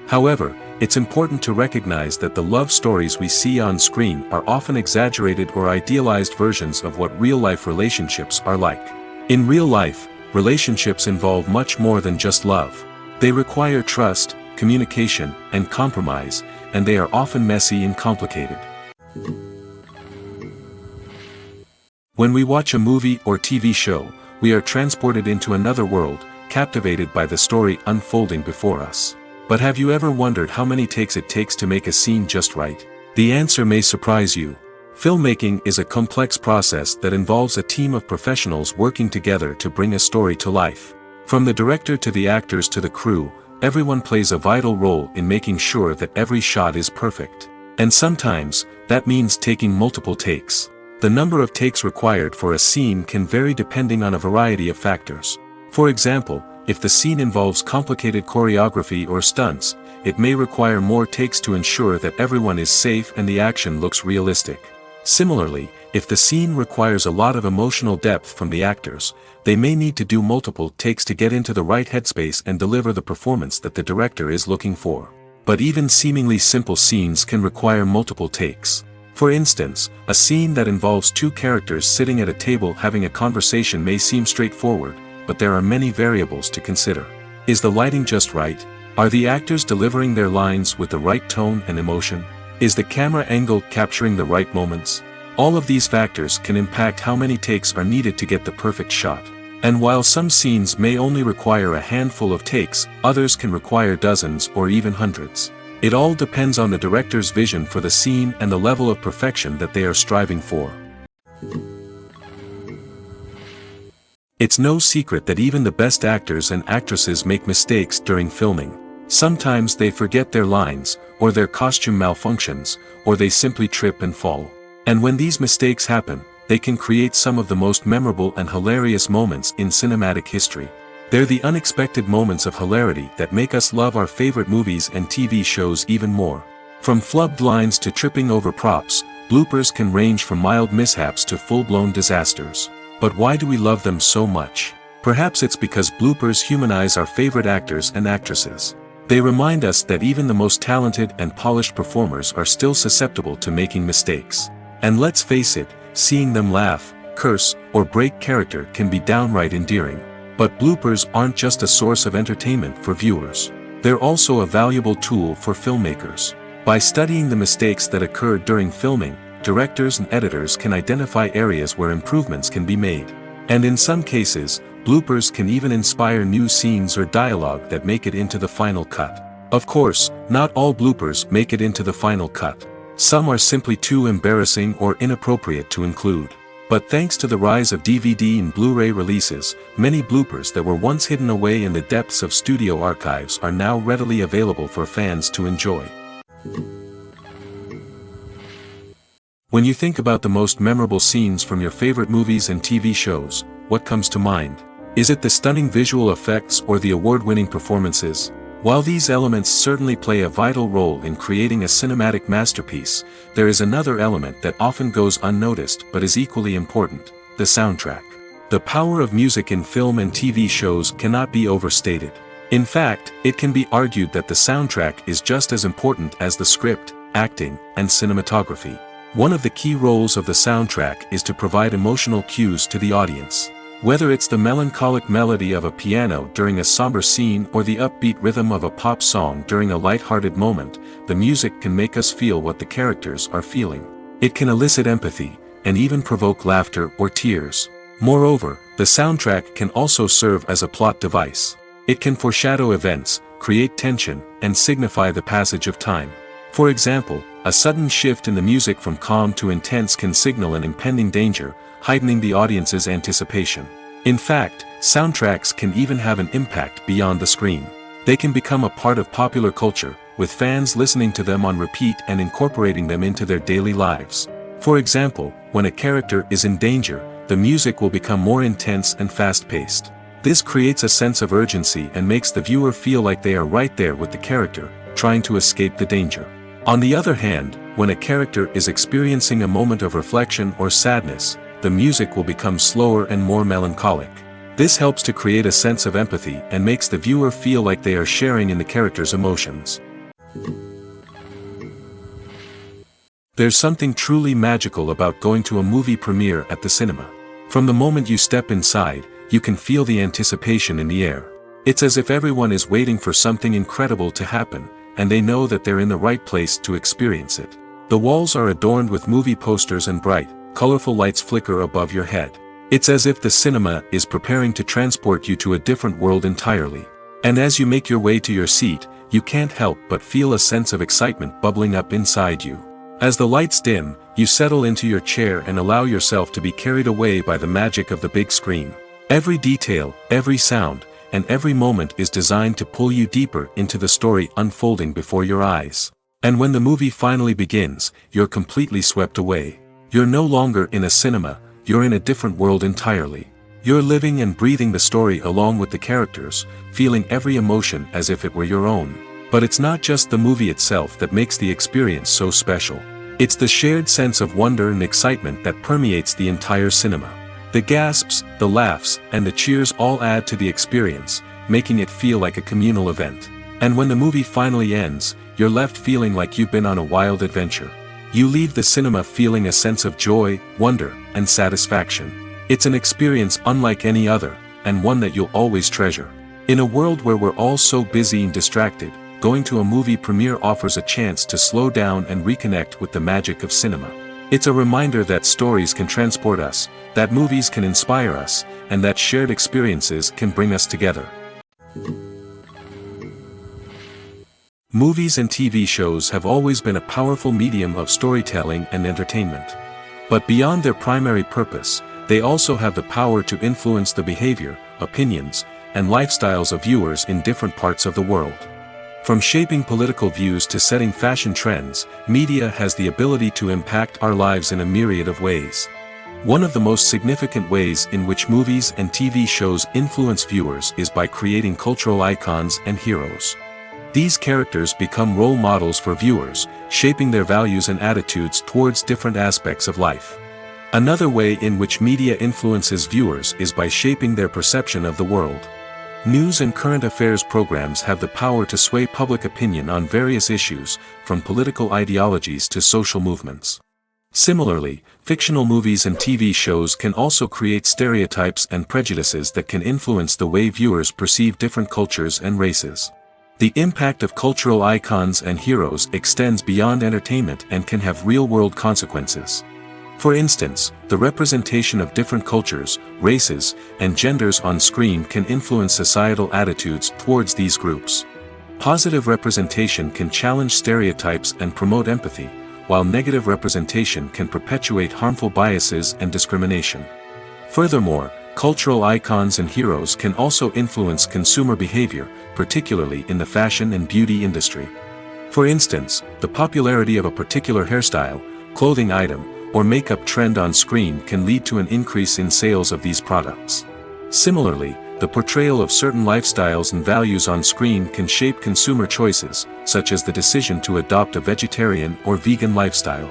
However, it's important to recognize that the love stories we see on screen are often exaggerated or idealized versions of what real-life relationships are like. In real life, relationships involve much more than just love. They require trust, communication, and compromise, and they are often messy and complicated. When we watch a movie or TV show, we are transported into another world, captivated by the story unfolding before us. But have you ever wondered how many takes it takes to make a scene just right? The answer may surprise you. Filmmaking is a complex process that involves a team of professionals working together to bring a story to life. From the director to the actors to the crew, everyone plays a vital role in making sure that every shot is perfect. And sometimes, that means taking multiple takes. The number of takes required for a scene can vary depending on a variety of factors. For example, if the scene involves complicated choreography or stunts, it may require more takes to ensure that everyone is safe and the action looks realistic. Similarly, if the scene requires a lot of emotional depth from the actors, they may need to do multiple takes to get into the right headspace and deliver the performance that the director is looking for. But even seemingly simple scenes can require multiple takes. For instance, a scene that involves two characters sitting at a table having a conversation may seem straightforward, but there are many variables to consider. Is the lighting just right? Are the actors delivering their lines with the right tone and emotion? Is the camera angle capturing the right moments? All of these factors can impact how many takes are needed to get the perfect shot. And while some scenes may only require a handful of takes, others can require dozens or even hundreds. It all depends on the director's vision for the scene and the level of perfection that they are striving for. It's no secret that even the best actors and actresses make mistakes during filming. Sometimes they forget their lines, or their costume malfunctions, or they simply trip and fall. And when these mistakes happen, they can create some of the most memorable and hilarious moments in cinematic history. They're the unexpected moments of hilarity that make us love our favorite movies and TV shows even more. From flubbed lines to tripping over props, bloopers can range from mild mishaps to full-blown disasters. But why do we love them so much? Perhaps it's because bloopers humanize our favorite actors and actresses. They remind us that even the most talented and polished performers are still susceptible to making mistakes. And let's face it, seeing them laugh, curse, or break character can be downright endearing. But bloopers aren't just a source of entertainment for viewers. They're also a valuable tool for filmmakers. By studying the mistakes that occurred during filming, directors and editors can identify areas where improvements can be made. And in some cases, bloopers can even inspire new scenes or dialogue that make it into the final cut. Of course, not all bloopers make it into the final cut. Some are simply too embarrassing or inappropriate to include. But thanks to the rise of DVD and Blu-ray releases, many bloopers that were once hidden away in the depths of studio archives are now readily available for fans to enjoy. When you think about the most memorable scenes from your favorite movies and TV shows, what comes to mind? Is it the stunning visual effects or the award-winning performances? While these elements certainly play a vital role in creating a cinematic masterpiece, there is another element that often goes unnoticed but is equally important: the soundtrack. The power of music in film and TV shows cannot be overstated. In fact, it can be argued that the soundtrack is just as important as the script, acting, and cinematography. One of the key roles of the soundtrack is to provide emotional cues to the audience. Whether it's the melancholic melody of a piano during a somber scene or the upbeat rhythm of a pop song during a light-hearted moment, the music can make us feel what the characters are feeling. It can elicit empathy, and even provoke laughter or tears. Moreover, the soundtrack can also serve as a plot device. It can foreshadow events, create tension, and signify the passage of time. For example, a sudden shift in the music from calm to intense can signal an impending danger, heightening the audience's anticipation. In fact, soundtracks can even have an impact beyond the screen. They can become a part of popular culture, with fans listening to them on repeat and incorporating them into their daily lives. For example, when a character is in danger, the music will become more intense and fast-paced. This creates a sense of urgency and makes the viewer feel like they are right there with the character, trying to escape the danger. On the other hand, when a character is experiencing a moment of reflection or sadness, the music will become slower and more melancholic. This helps to create a sense of empathy and makes the viewer feel like they are sharing in the character's emotions. There's something truly magical about going to a movie premiere at the cinema. From the moment you step inside, you can feel the anticipation in the air. It's as if everyone is waiting for something incredible to happen, and they know that they're in the right place to experience it. The walls are adorned with movie posters and bright, colorful lights flicker above your head. It's as if the cinema is preparing to transport you to a different world entirely. And as you make your way to your seat, you can't help but feel a sense of excitement bubbling up inside you. As the lights dim, you settle into your chair and allow yourself to be carried away by the magic of the big screen. Every detail, every sound, and every moment is designed to pull you deeper into the story unfolding before your eyes. And when the movie finally begins, you're completely swept away. You're no longer in a cinema, you're in a different world entirely. You're living and breathing the story along with the characters, feeling every emotion as if it were your own. But it's not just the movie itself that makes the experience so special. It's the shared sense of wonder and excitement that permeates the entire cinema. The gasps, the laughs, and the cheers all add to the experience, making it feel like a communal event. And when the movie finally ends, you're left feeling like you've been on a wild adventure. You leave the cinema feeling a sense of joy, wonder, and satisfaction. It's an experience unlike any other, and one that you'll always treasure. In a world where we're all so busy and distracted, going to a movie premiere offers a chance to slow down and reconnect with the magic of cinema. It's a reminder that stories can transport us, that movies can inspire us, and that shared experiences can bring us together. Movies and TV shows have always been a powerful medium of storytelling and entertainment. But beyond their primary purpose, they also have the power to influence the behavior, opinions, and lifestyles of viewers in different parts of the world. From shaping political views to setting fashion trends, media has the ability to impact our lives in a myriad of ways. One of the most significant ways in which movies and TV shows influence viewers is by creating cultural icons and heroes. These characters become role models for viewers, shaping their values and attitudes towards different aspects of life. Another way in which media influences viewers is by shaping their perception of the world. News and current affairs programs have the power to sway public opinion on various issues, from political ideologies to social movements. Similarly, fictional movies and TV shows can also create stereotypes and prejudices that can influence the way viewers perceive different cultures and races. The impact of cultural icons and heroes extends beyond entertainment and can have real-world consequences. For instance, the representation of different cultures, races, and genders on screen can influence societal attitudes towards these groups. Positive representation can challenge stereotypes and promote empathy, while negative representation can perpetuate harmful biases and discrimination. Furthermore, cultural icons and heroes can also influence consumer behavior, particularly in the fashion and beauty industry. For instance, the popularity of a particular hairstyle, clothing item, or makeup trend on screen can lead to an increase in sales of these products. Similarly, the portrayal of certain lifestyles and values on screen can shape consumer choices, such as the decision to adopt a vegetarian or vegan lifestyle.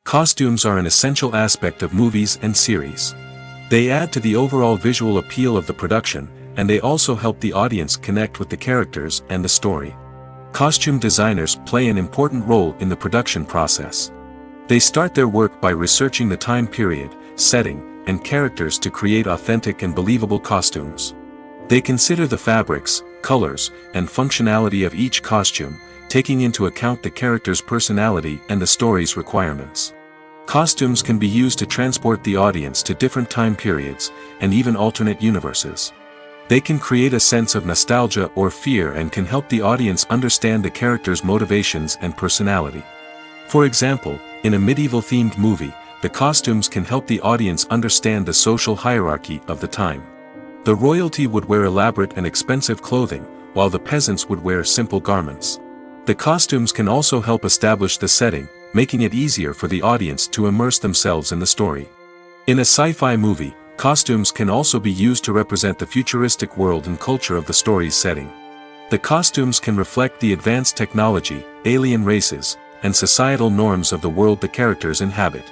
Costumes are an essential aspect of movies and series. They add to the overall visual appeal of the production, and they also help the audience connect with the characters and the story. Costume designers play an important role in the production process. They start their work by researching the time period, setting, and characters to create authentic and believable costumes. They consider the fabrics, colors, and functionality of each costume, taking into account the character's personality and the story's requirements. Costumes can be used to transport the audience to different time periods, and even alternate universes. They can create a sense of nostalgia or fear and can help the audience understand the character's motivations and personality. For example, in a medieval-themed movie, the costumes can help the audience understand the social hierarchy of the time. The royalty would wear elaborate and expensive clothing, while the peasants would wear simple garments. The costumes can also help establish the setting, making it easier for the audience to immerse themselves in the story. In a sci-fi movie, costumes can also be used to represent the futuristic world and culture of the story's setting. The costumes can reflect the advanced technology, alien races, and societal norms of the world the characters inhabit.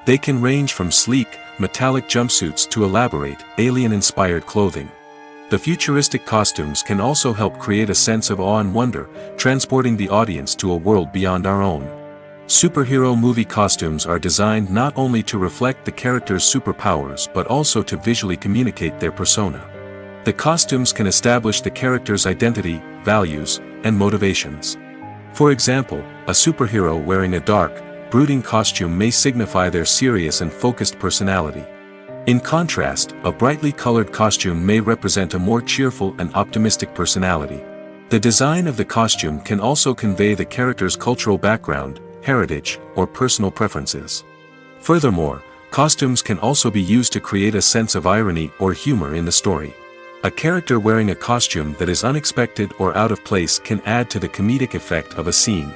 They can range from sleek, metallic jumpsuits to elaborate, alien-inspired clothing. The futuristic costumes can also help create a sense of awe and wonder, transporting the audience to a world beyond our own. Superhero movie costumes are designed not only to reflect the character's superpowers but also to visually communicate their persona. The costumes can establish the character's identity, values, and motivations. For example, a superhero wearing a dark, brooding costume may signify their serious and focused personality. In contrast, a brightly colored costume may represent a more cheerful and optimistic personality. The design of the costume can also convey the character's cultural background, heritage, or personal preferences. Furthermore, costumes can also be used to create a sense of irony or humor in the story. A character wearing a costume that is unexpected or out of place can add to the comedic effect of a scene.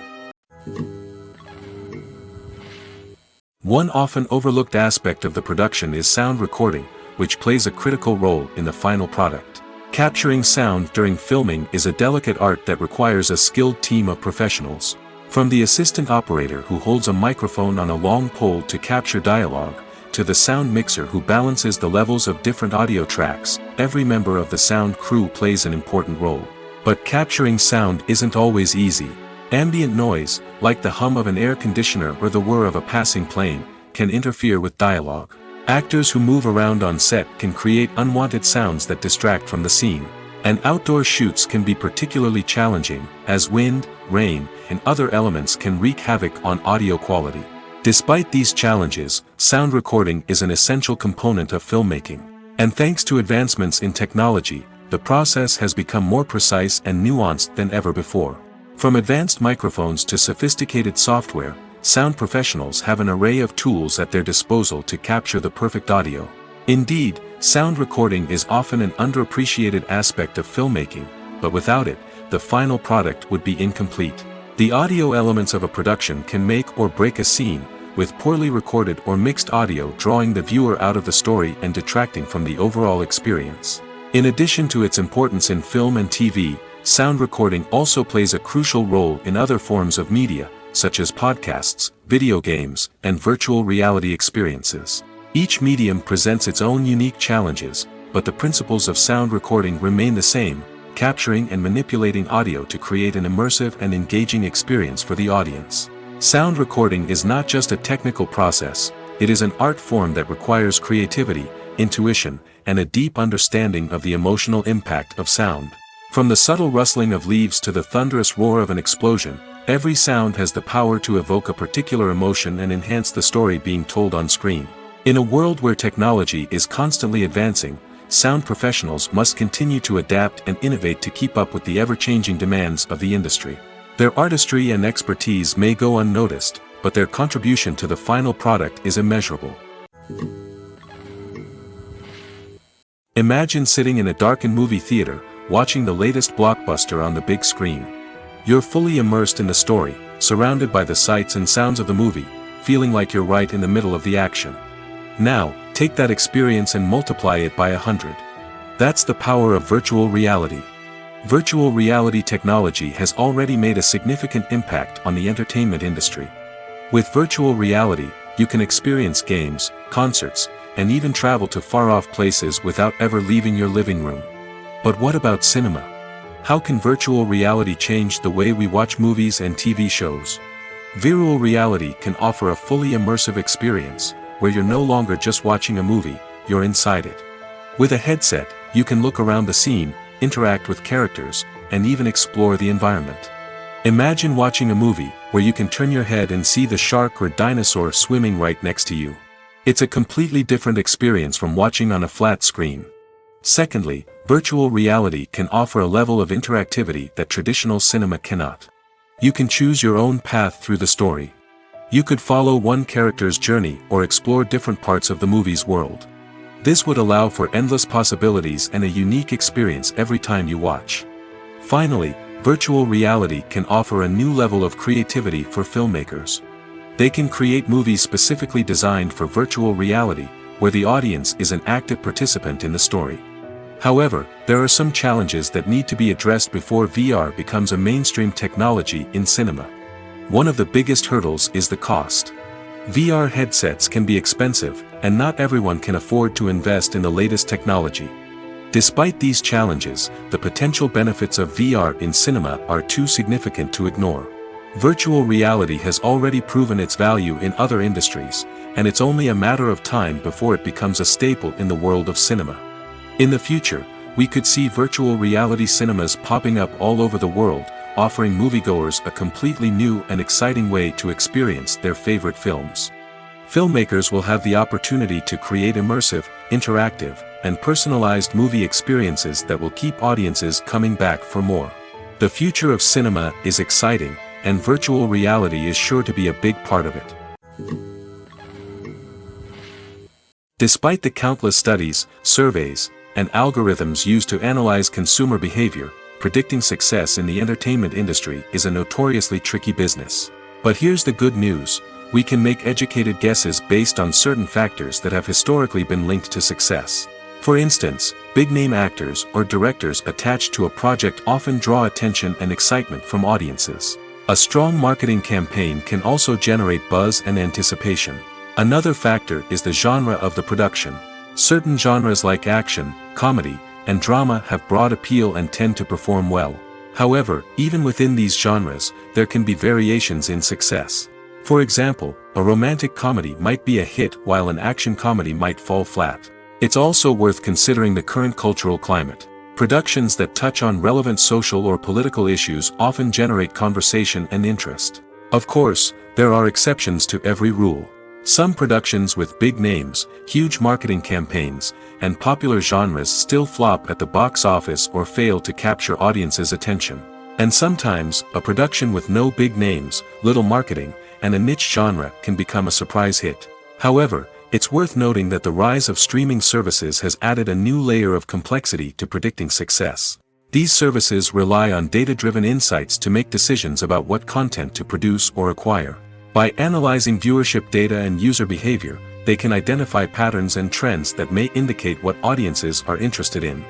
One often overlooked aspect of the production is sound recording, which plays a critical role in the final product. Capturing sound during filming is a delicate art that requires a skilled team of professionals. From the assistant operator who holds a microphone on a long pole to capture dialogue, to the sound mixer who balances the levels of different audio tracks, every member of the sound crew plays an important role. But capturing sound isn't always easy. Ambient noise, like the hum of an air conditioner or the whir of a passing plane, can interfere with dialogue. Actors who move around on set can create unwanted sounds that distract from the scene. And outdoor shoots can be particularly challenging, as wind, rain, and other elements can wreak havoc on audio quality. Despite these challenges, sound recording is an essential component of filmmaking. And thanks to advancements in technology, the process has become more precise and nuanced than ever before. From advanced microphones to sophisticated software, sound professionals have an array of tools at their disposal to capture the perfect audio. Indeed, sound recording is often an underappreciated aspect of filmmaking, but without it, the final product would be incomplete. The audio elements of a production can make or break a scene, with poorly recorded or mixed audio drawing the viewer out of the story and detracting from the overall experience. In addition to its importance in film and TV, sound recording also plays a crucial role in other forms of media, such as podcasts, video games, and virtual reality experiences. Each medium presents its own unique challenges, but the principles of sound recording remain the same, capturing and manipulating audio to create an immersive and engaging experience for the audience. Sound recording is not just a technical process, it is an art form that requires creativity, intuition, and a deep understanding of the emotional impact of sound. From the subtle rustling of leaves to the thunderous roar of an explosion, every sound has the power to evoke a particular emotion and enhance the story being told on screen. In a world where technology is constantly advancing, sound professionals must continue to adapt and innovate to keep up with the ever-changing demands of the industry. Their artistry and expertise may go unnoticed, but their contribution to the final product is immeasurable. Imagine sitting in a darkened movie theater, watching the latest blockbuster on the big screen. You're fully immersed in the story, surrounded by the sights and sounds of the movie, feeling like you're right in the middle of the action. Now, take that experience and multiply it by 100. That's the power of virtual reality. Virtual reality technology has already made a significant impact on the entertainment industry. With virtual reality, you can experience games, concerts, and even travel to far-off places without ever leaving your living room. But what about cinema? How can virtual reality change the way we watch movies and TV shows? Virtual reality can offer a fully immersive experience, where you're no longer just watching a movie, you're inside it. With a headset, you can look around the scene, interact with characters, and even explore the environment. Imagine watching a movie, where you can turn your head and see the shark or dinosaur swimming right next to you. It's a completely different experience from watching on a flat screen. Secondly, virtual reality can offer a level of interactivity that traditional cinema cannot. You can choose your own path through the story. You could follow one character's journey or explore different parts of the movie's world. This would allow for endless possibilities and a unique experience every time you watch. Finally, virtual reality can offer a new level of creativity for filmmakers. They can create movies specifically designed for virtual reality, where the audience is an active participant in the story. However, there are some challenges that need to be addressed before VR becomes a mainstream technology in cinema. One of the biggest hurdles is the cost. VR headsets can be expensive, and not everyone can afford to invest in the latest technology. Despite these challenges, the potential benefits of VR in cinema are too significant to ignore. Virtual reality has already proven its value in other industries, and it's only a matter of time before it becomes a staple in the world of cinema. In the future, we could see virtual reality cinemas popping up all over the world, offering moviegoers a completely new and exciting way to experience their favorite films. Filmmakers will have the opportunity to create immersive, interactive, and personalized movie experiences that will keep audiences coming back for more. The future of cinema is exciting, and virtual reality is sure to be a big part of it. Despite the countless studies, surveys, and algorithms used to analyze consumer behavior, predicting success in the entertainment industry is a notoriously tricky business. But here's the good news: we can make educated guesses based on certain factors that have historically been linked to success. For instance, big-name actors or directors attached to a project often draw attention and excitement from audiences. A strong marketing campaign can also generate buzz and anticipation. Another factor is the genre of the production. Certain genres like action, comedy, and drama have broad appeal and tend to perform well. However, even within these genres, there can be variations in success. For example, a romantic comedy might be a hit while an action comedy might fall flat. It's also worth considering the current cultural climate. Productions that touch on relevant social or political issues often generate conversation and interest. Of course, there are exceptions to every rule. Some productions with big names, huge marketing campaigns, and popular genres still flop at the box office or fail to capture audiences' attention. And sometimes, a production with no big names, little marketing, and a niche genre can become a surprise hit. However, it's worth noting that the rise of streaming services has added a new layer of complexity to predicting success. These services rely on data-driven insights to make decisions about what content to produce or acquire. By analyzing viewership data and user behavior, they can identify patterns and trends that may indicate what audiences are interested in.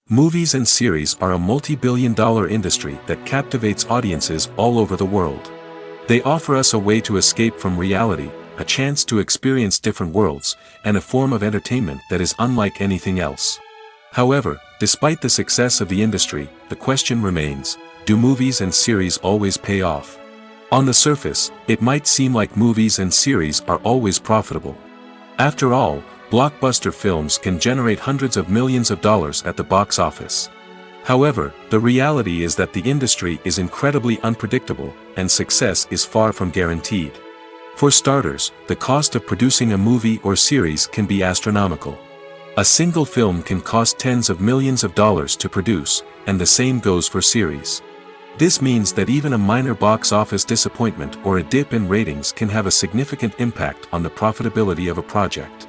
Movies and series are a multi-billion-dollar industry that captivates audiences all over the world. They offer us a way to escape from reality, a chance to experience different worlds, and a form of entertainment that is unlike anything else. However, despite the success of the industry, the question remains, do movies and series always pay off? On the surface, it might seem like movies and series are always profitable. After all, blockbuster films can generate hundreds of millions of dollars at the box office. However, the reality is that the industry is incredibly unpredictable, and success is far from guaranteed. For starters, the cost of producing a movie or series can be astronomical. A single film can cost tens of millions of dollars to produce, and the same goes for series. This means that even a minor box office disappointment or a dip in ratings can have a significant impact on the profitability of a project.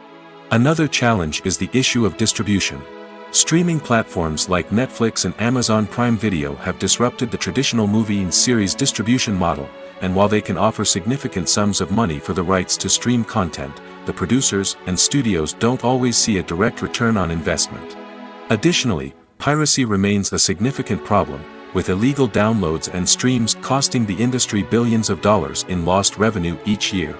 Another challenge is the issue of distribution. Streaming platforms like Netflix and Amazon Prime Video have disrupted the traditional movie and series distribution model, and while they can offer significant sums of money for the rights to stream content, the producers and studios don't always see a direct return on investment. Additionally, piracy remains a significant problem, with illegal downloads and streams costing the industry billions of dollars in lost revenue each year.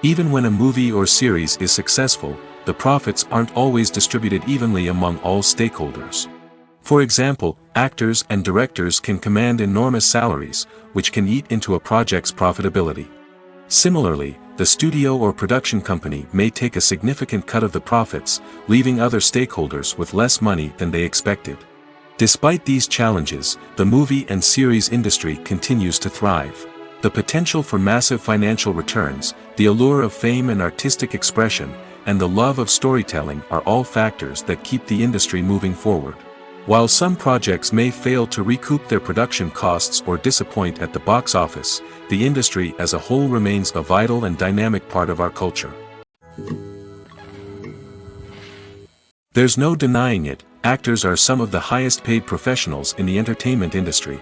Even when a movie or series is successful, the profits aren't always distributed evenly among all stakeholders. For example, actors and directors can command enormous salaries, which can eat into a project's profitability. Similarly, the studio or production company may take a significant cut of the profits, leaving other stakeholders with less money than they expected. Despite these challenges, the movie and series industry continues to thrive. The potential for massive financial returns, the allure of fame and artistic expression, and the love of storytelling are all factors that keep the industry moving forward. While some projects may fail to recoup their production costs or disappoint at the box office, the industry as a whole remains a vital and dynamic part of our culture. There's no denying it, actors are some of the highest paid professionals in the entertainment industry.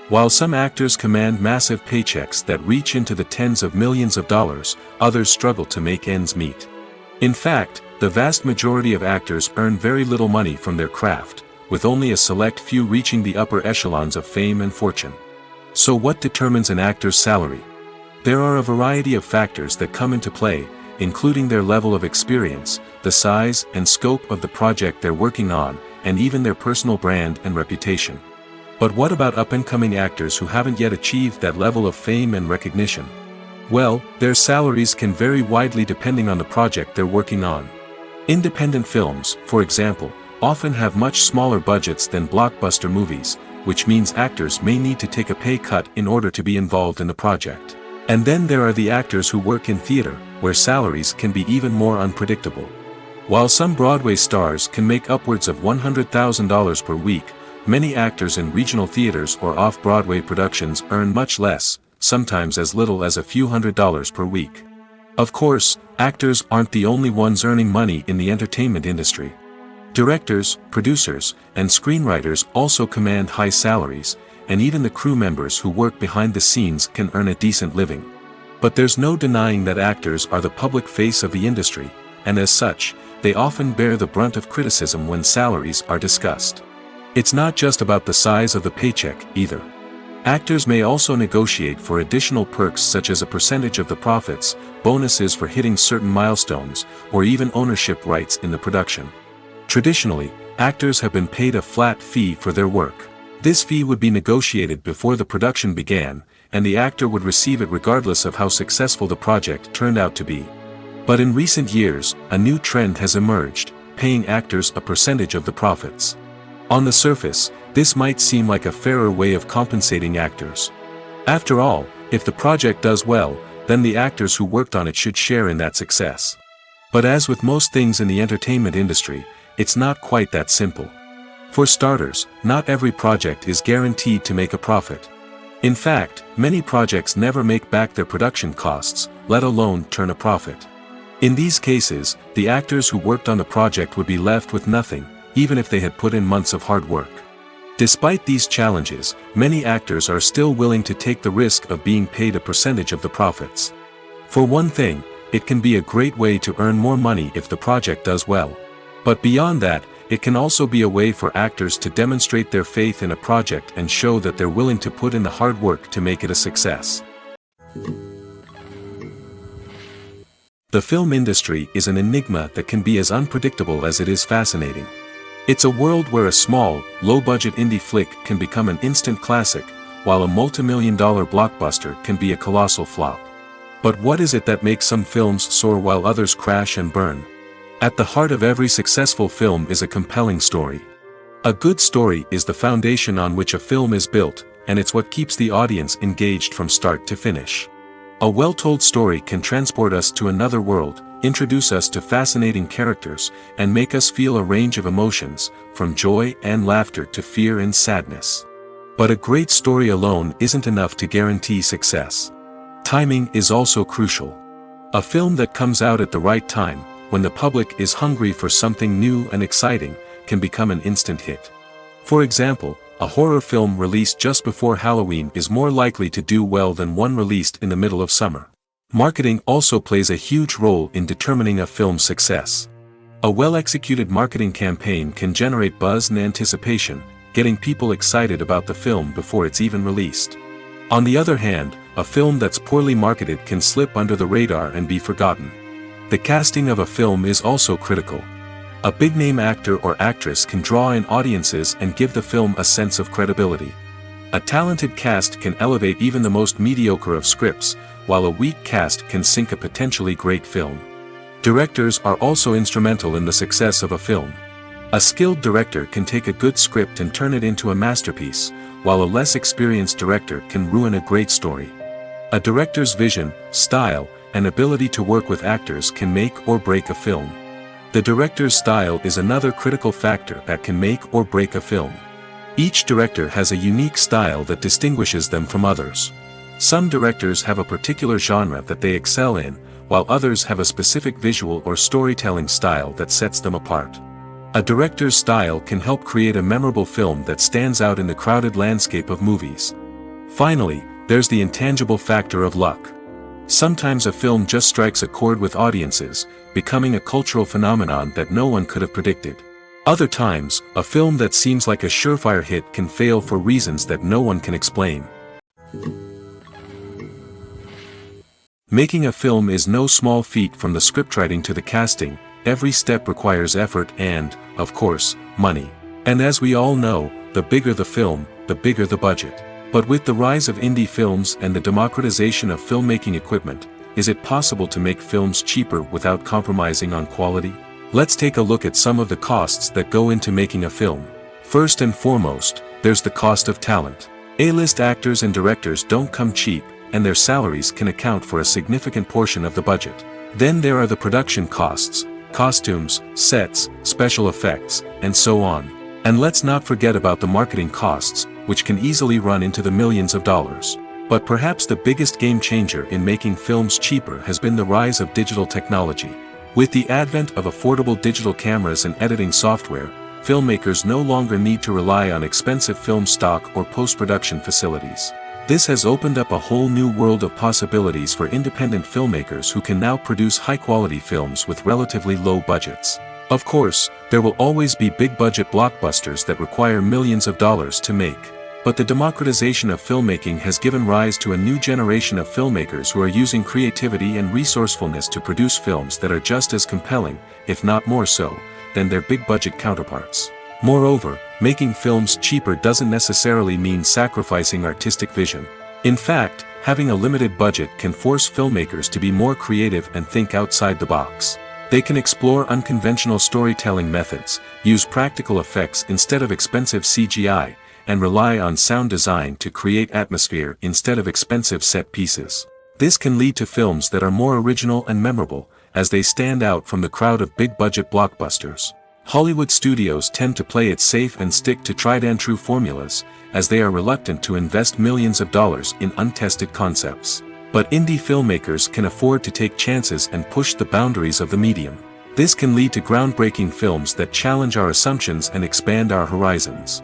While some actors command massive paychecks that reach into the tens of millions of dollars, others struggle to make ends meet. In fact, the vast majority of actors earn very little money from their craft, with only a select few reaching the upper echelons of fame and fortune. So what determines an actor's salary? There are a variety of factors that come into play, including their level of experience, the size and scope of the project they're working on, and even their personal brand and reputation. But what about up-and-coming actors who haven't yet achieved that level of fame and recognition? Well, their salaries can vary widely depending on the project they're working on. Independent films, for example, often have much smaller budgets than blockbuster movies, which means actors may need to take a pay cut in order to be involved in the project. And then there are the actors who work in theater, where salaries can be even more unpredictable. While some Broadway stars can make upwards of $100,000 per week, many actors in regional theaters or off-Broadway productions earn much less, sometimes as little as a few $100s per week. Of course, actors aren't the only ones earning money in the entertainment industry. Directors, producers, and screenwriters also command high salaries, and even the crew members who work behind the scenes can earn a decent living. But there's no denying that actors are the public face of the industry, and as such, they often bear the brunt of criticism when salaries are discussed. It's not just about the size of the paycheck, either. Actors may also negotiate for additional perks such as a percentage of the profits, bonuses for hitting certain milestones, or even ownership rights in the production. Traditionally, actors have been paid a flat fee for their work. This fee would be negotiated before the production began, and the actor would receive it regardless of how successful the project turned out to be. But in recent years, a new trend has emerged, paying actors a percentage of the profits. On the surface, this might seem like a fairer way of compensating actors. After all, if the project does well, then the actors who worked on it should share in that success. But as with most things in the entertainment industry, it's not quite that simple. For starters, not every project is guaranteed to make a profit. In fact, many projects never make back their production costs, let alone turn a profit. In these cases, the actors who worked on the project would be left with nothing, even if they had put in months of hard work. Despite these challenges, many actors are still willing to take the risk of being paid a percentage of the profits. For one thing, it can be a great way to earn more money if the project does well. But beyond that, it can also be a way for actors to demonstrate their faith in a project and show that they're willing to put in the hard work to make it a success. The film industry is an enigma that can be as unpredictable as it is fascinating. It's a world where a small, low-budget indie flick can become an instant classic, while a multi-million-dollar blockbuster can be a colossal flop. But what is it that makes some films soar while others crash and burn? At the heart of every successful film is a compelling story. A good story is the foundation on which a film is built, and it's what keeps the audience engaged from start to finish. A well-told story can transport us to another world, introduce us to fascinating characters, and make us feel a range of emotions, from joy and laughter to fear and sadness. But a great story alone isn't enough to guarantee success. Timing is also crucial. A film that comes out at the right time, when the public is hungry for something new and exciting, can become an instant hit. For example, a horror film released just before Halloween is more likely to do well than one released in the middle of summer. Marketing also plays a huge role in determining a film's success. A well-executed marketing campaign can generate buzz and anticipation, getting people excited about the film before it's even released. On the other hand, a film that's poorly marketed can slip under the radar and be forgotten. The casting of a film is also critical. A big-name actor or actress can draw in audiences and give the film a sense of credibility. A talented cast can elevate even the most mediocre of scripts, while a weak cast can sink a potentially great film. Directors are also instrumental in the success of a film. A skilled director can take a good script and turn it into a masterpiece, while a less experienced director can ruin a great story. A director's vision, style, and ability to work with actors can make or break a film. The director's style is another critical factor that can make or break a film. Each director has a unique style that distinguishes them from others. Some directors have a particular genre that they excel in, while others have a specific visual or storytelling style that sets them apart. A director's style can help create a memorable film that stands out in the crowded landscape of movies. Finally, there's the intangible factor of luck. Sometimes a film just strikes a chord with audiences, becoming a cultural phenomenon that no one could have predicted. Other times, a film that seems like a surefire hit can fail for reasons that no one can explain. Making a film is no small feat. From the scriptwriting to the casting, every step requires effort and, of course, money. And as we all know, the bigger the film, the bigger the budget. But with the rise of indie films and the democratization of filmmaking equipment, is it possible to make films cheaper without compromising on quality? Let's take a look at some of the costs that go into making a film. First and foremost, there's the cost of talent. A-list actors and directors don't come cheap, and their salaries can account for a significant portion of the budget. Then there are the production costs, costumes, sets, special effects, and so on. And let's not forget about the marketing costs, which can easily run into the millions of dollars. But perhaps the biggest game changer in making films cheaper has been the rise of digital technology. With the advent of affordable digital cameras and editing software, filmmakers no longer need to rely on expensive film stock or post-production facilities. This has opened up a whole new world of possibilities for independent filmmakers who can now produce high-quality films with relatively low budgets. Of course, there will always be big-budget blockbusters that require millions of dollars to make. But the democratization of filmmaking has given rise to a new generation of filmmakers who are using creativity and resourcefulness to produce films that are just as compelling, if not more so, than their big-budget counterparts. Moreover, making films cheaper doesn't necessarily mean sacrificing artistic vision. In fact, having a limited budget can force filmmakers to be more creative and think outside the box. They can explore unconventional storytelling methods, use practical effects instead of expensive CGI, and rely on sound design to create atmosphere instead of expensive set pieces. This can lead to films that are more original and memorable, as they stand out from the crowd of big-budget blockbusters. Hollywood studios tend to play it safe and stick to tried-and-true formulas, as they are reluctant to invest millions of dollars in untested concepts. But indie filmmakers can afford to take chances and push the boundaries of the medium. This can lead to groundbreaking films that challenge our assumptions and expand our horizons.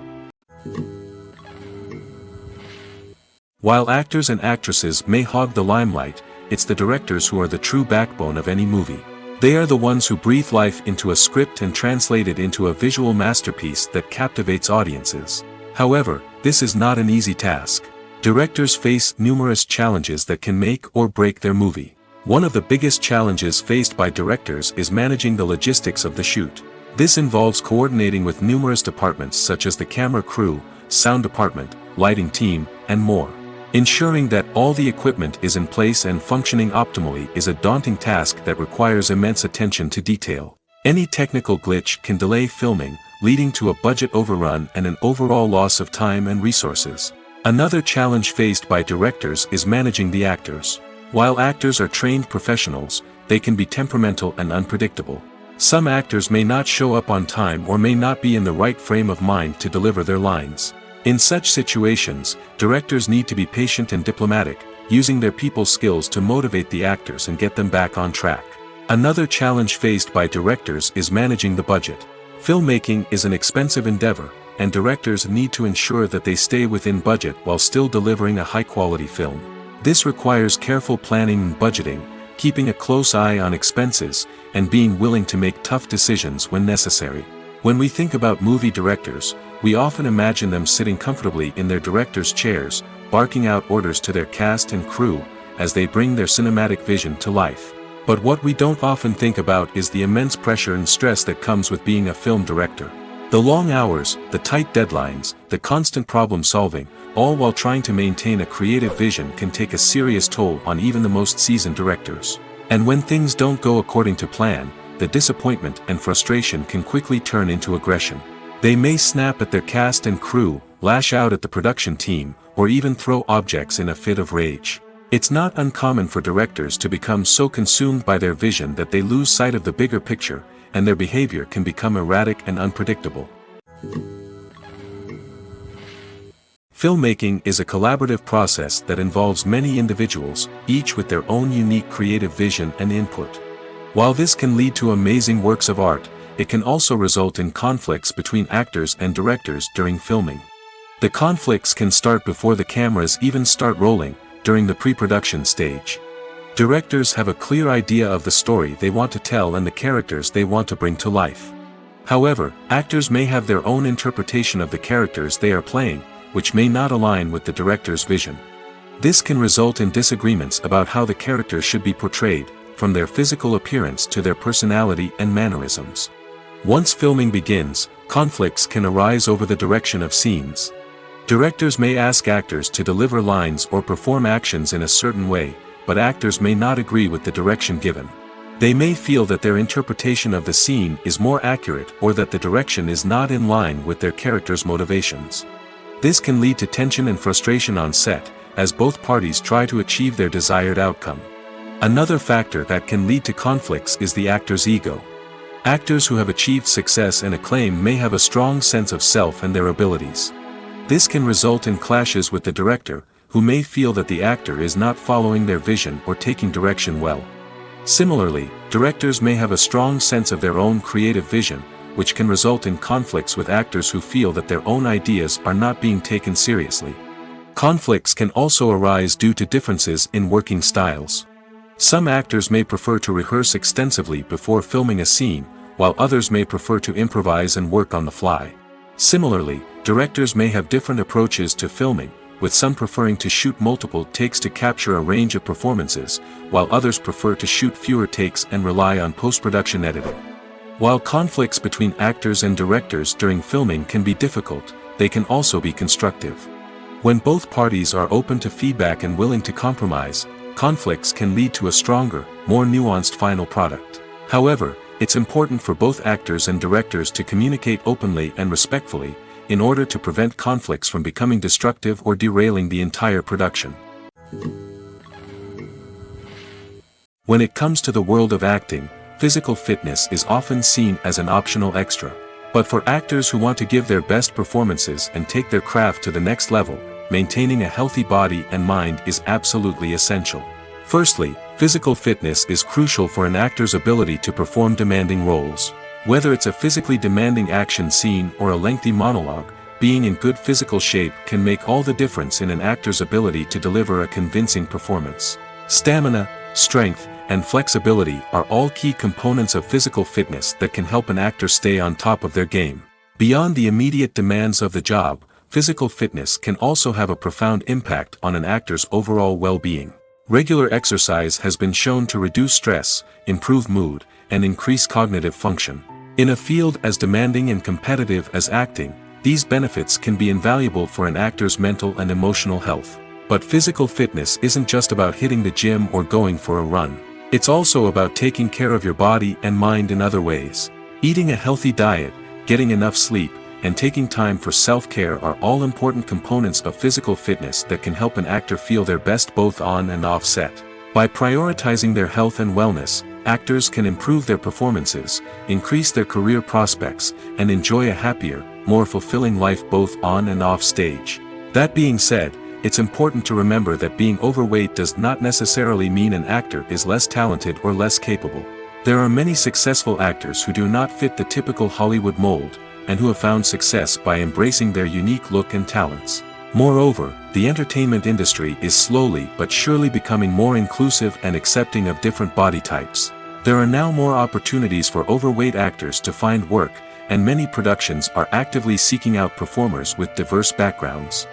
While actors and actresses may hog the limelight, it's the directors who are the true backbone of any movie. They are the ones who breathe life into a script and translate it into a visual masterpiece that captivates audiences. However, this is not an easy task. Directors face numerous challenges that can make or break their movie. One of the biggest challenges faced by directors is managing the logistics of the shoot. This involves coordinating with numerous departments such as the camera crew, sound department, lighting team, and more. Ensuring that all the equipment is in place and functioning optimally is a daunting task that requires immense attention to detail. Any technical glitch can delay filming, leading to a budget overrun and an overall loss of time and resources. Another challenge faced by directors is managing the actors. While actors are trained professionals, they can be temperamental and unpredictable. Some actors may not show up on time or may not be in the right frame of mind to deliver their lines. In such situations, directors need to be patient and diplomatic, using their people skills to motivate the actors and get them back on track. Another challenge faced by directors is managing the budget. Filmmaking is an expensive endeavor, and directors need to ensure that they stay within budget while still delivering a high-quality film. This requires careful planning and budgeting, keeping a close eye on expenses, and being willing to make tough decisions when necessary. When we think about movie directors, we often imagine them sitting comfortably in their director's chairs, barking out orders to their cast and crew, as they bring their cinematic vision to life. But what we don't often think about is the immense pressure and stress that comes with being a film director. The long hours, the tight deadlines, the constant problem solving, all while trying to maintain a creative vision can take a serious toll on even the most seasoned directors. And when things don't go according to plan, the disappointment and frustration can quickly turn into aggression. They may snap at their cast and crew, lash out at the production team, or even throw objects in a fit of rage. It's not uncommon for directors to become so consumed by their vision that they lose sight of the bigger picture, and their behavior can become erratic and unpredictable. Filmmaking is a collaborative process that involves many individuals, each with their own unique creative vision and input. While this can lead to amazing works of art, it can also result in conflicts between actors and directors during filming. The conflicts can start before the cameras even start rolling, during the pre-production stage. Directors have a clear idea of the story they want to tell and the characters they want to bring to life. However, actors may have their own interpretation of the characters they are playing, which may not align with the director's vision. This can result in disagreements about how the characters should be portrayed, from their physical appearance to their personality and mannerisms. Once filming begins, conflicts can arise over the direction of scenes. Directors may ask actors to deliver lines or perform actions in a certain way, but actors may not agree with the direction given. They may feel that their interpretation of the scene is more accurate or that the direction is not in line with their character's motivations. This can lead to tension and frustration on set, as both parties try to achieve their desired outcome. Another factor that can lead to conflicts is the actor's ego. Actors who have achieved success and acclaim may have a strong sense of self and their abilities. This can result in clashes with the director, who may feel that the actor is not following their vision or taking direction well. Similarly, directors may have a strong sense of their own creative vision, which can result in conflicts with actors who feel that their own ideas are not being taken seriously. Conflicts can also arise due to differences in working styles. Some actors may prefer to rehearse extensively before filming a scene, while others may prefer to improvise and work on the fly. Similarly, directors may have different approaches to filming, with some preferring to shoot multiple takes to capture a range of performances, while others prefer to shoot fewer takes and rely on post-production editing. While conflicts between actors and directors during filming can be difficult, they can also be constructive. When both parties are open to feedback and willing to compromise, conflicts can lead to a stronger, more nuanced final product. However, it's important for both actors and directors to communicate openly and respectfully, in order to prevent conflicts from becoming destructive or derailing the entire production. When it comes to the world of acting, physical fitness is often seen as an optional extra. But for actors who want to give their best performances and take their craft to the next level, maintaining a healthy body and mind is absolutely essential. Firstly, physical fitness is crucial for an actor's ability to perform demanding roles. Whether it's a physically demanding action scene or a lengthy monologue, being in good physical shape can make all the difference in an actor's ability to deliver a convincing performance. Stamina, strength, and flexibility are all key components of physical fitness that can help an actor stay on top of their game. Beyond the immediate demands of the job, physical fitness can also have a profound impact on an actor's overall well-being. Regular exercise has been shown to reduce stress, improve mood, and increase cognitive function. In a field as demanding and competitive as acting, these benefits can be invaluable for an actor's mental and emotional health. But physical fitness isn't just about hitting the gym or going for a run. It's also about taking care of your body and mind in other ways. Eating a healthy diet, getting enough sleep, and taking time for self-care are all important components of physical fitness that can help an actor feel their best both on and off set. By prioritizing their health and wellness, actors can improve their performances, increase their career prospects, and enjoy a happier, more fulfilling life both on and off stage. That being said, it's important to remember that being overweight does not necessarily mean an actor is less talented or less capable. There are many successful actors who do not fit the typical Hollywood mold, and who have found success by embracing their unique look and talents. Moreover, the entertainment industry is slowly but surely becoming more inclusive and accepting of different body types. There are now more opportunities for overweight actors to find work, and many productions are actively seeking out performers with diverse backgrounds.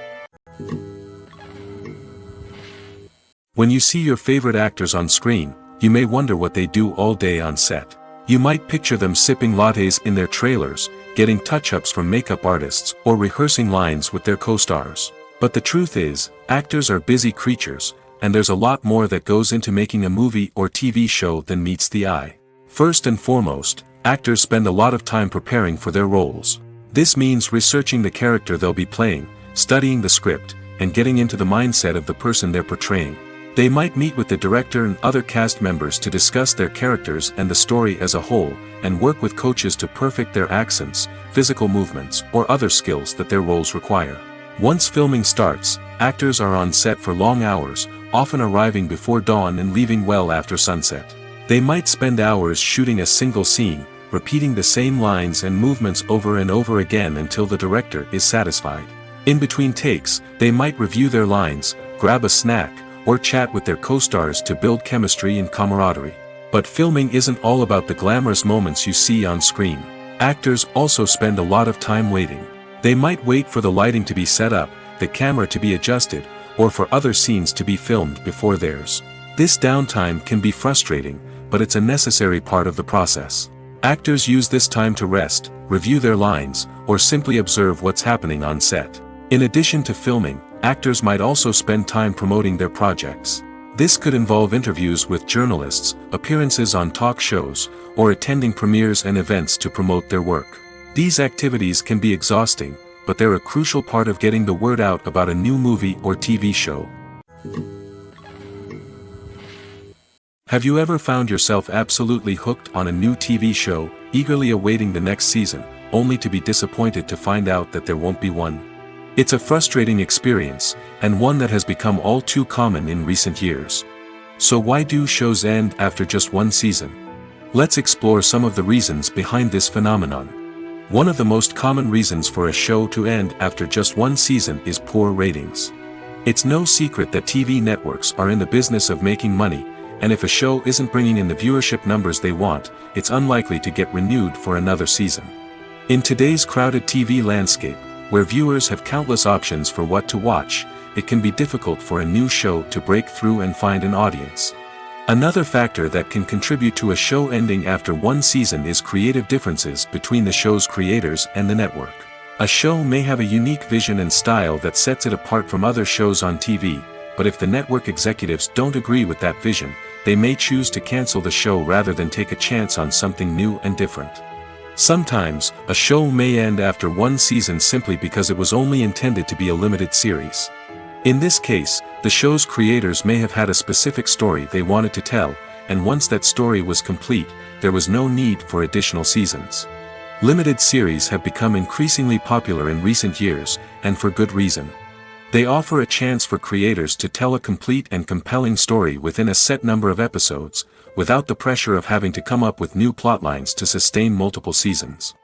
When you see your favorite actors on screen, you may wonder what they do all day on set. You might picture them sipping lattes in their trailers, getting touch-ups from makeup artists, or rehearsing lines with their co-stars. But the truth is, actors are busy creatures, and there's a lot more that goes into making a movie or TV show than meets the eye. First and foremost, actors spend a lot of time preparing for their roles. This means researching the character they'll be playing, studying the script, and getting into the mindset of the person they're portraying. They might meet with the director and other cast members to discuss their characters and the story as a whole, and work with coaches to perfect their accents, physical movements, or other skills that their roles require. Once filming starts, actors are on set for long hours, often arriving before dawn and leaving well after sunset. They might spend hours shooting a single scene, repeating the same lines and movements over and over again until the director is satisfied. In between takes, they might review their lines, grab a snack, or chat with their co-stars to build chemistry and camaraderie. But filming isn't all about the glamorous moments you see on screen. Actors also spend a lot of time waiting. They might wait for the lighting to be set up, the camera to be adjusted, or for other scenes to be filmed before theirs. This downtime can be frustrating, but it's a necessary part of the process. Actors use this time to rest, review their lines, or simply observe what's happening on set. In addition to filming, actors might also spend time promoting their projects. This could involve interviews with journalists, appearances on talk shows, or attending premieres and events to promote their work. These activities can be exhausting, but they're a crucial part of getting the word out about a new movie or TV show. Have you ever found yourself absolutely hooked on a new TV show, eagerly awaiting the next season, only to be disappointed to find out that there won't be one? It's a frustrating experience, and one that has become all too common in recent years. So why do shows end after just one season? Let's explore some of the reasons behind this phenomenon. One of the most common reasons for a show to end after just one season is poor ratings. It's no secret that TV networks are in the business of making money, and if a show isn't bringing in the viewership numbers they want, it's unlikely to get renewed for another season. In today's crowded TV landscape, where viewers have countless options for what to watch, it can be difficult for a new show to break through and find an audience. Another factor that can contribute to a show ending after one season is creative differences between the show's creators and the network. A show may have a unique vision and style that sets it apart from other shows on TV, but if the network executives don't agree with that vision, they may choose to cancel the show rather than take a chance on something new and different. Sometimes, a show may end after one season simply because it was only intended to be a limited series. In this case, the show's creators may have had a specific story they wanted to tell, and once that story was complete, there was no need for additional seasons. Limited series have become increasingly popular in recent years, and for good reason. They offer a chance for creators to tell a complete and compelling story within a set number of episodes, without the pressure of having to come up with new plotlines to sustain multiple seasons.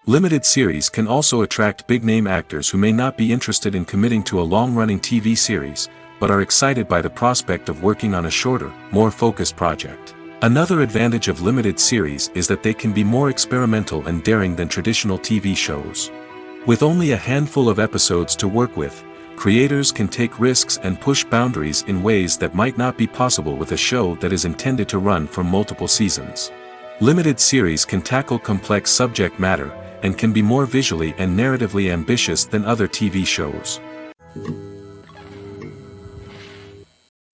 Limited series can also attract big-name actors who may not be interested in committing to a long-running TV series, but are excited by the prospect of working on a shorter, more focused project. Another advantage of limited series is that they can be more experimental and daring than traditional TV shows. With only a handful of episodes to work with, creators can take risks and push boundaries in ways that might not be possible with a show that is intended to run for multiple seasons. Limited series can tackle complex subject matter, and can be more visually and narratively ambitious than other TV shows.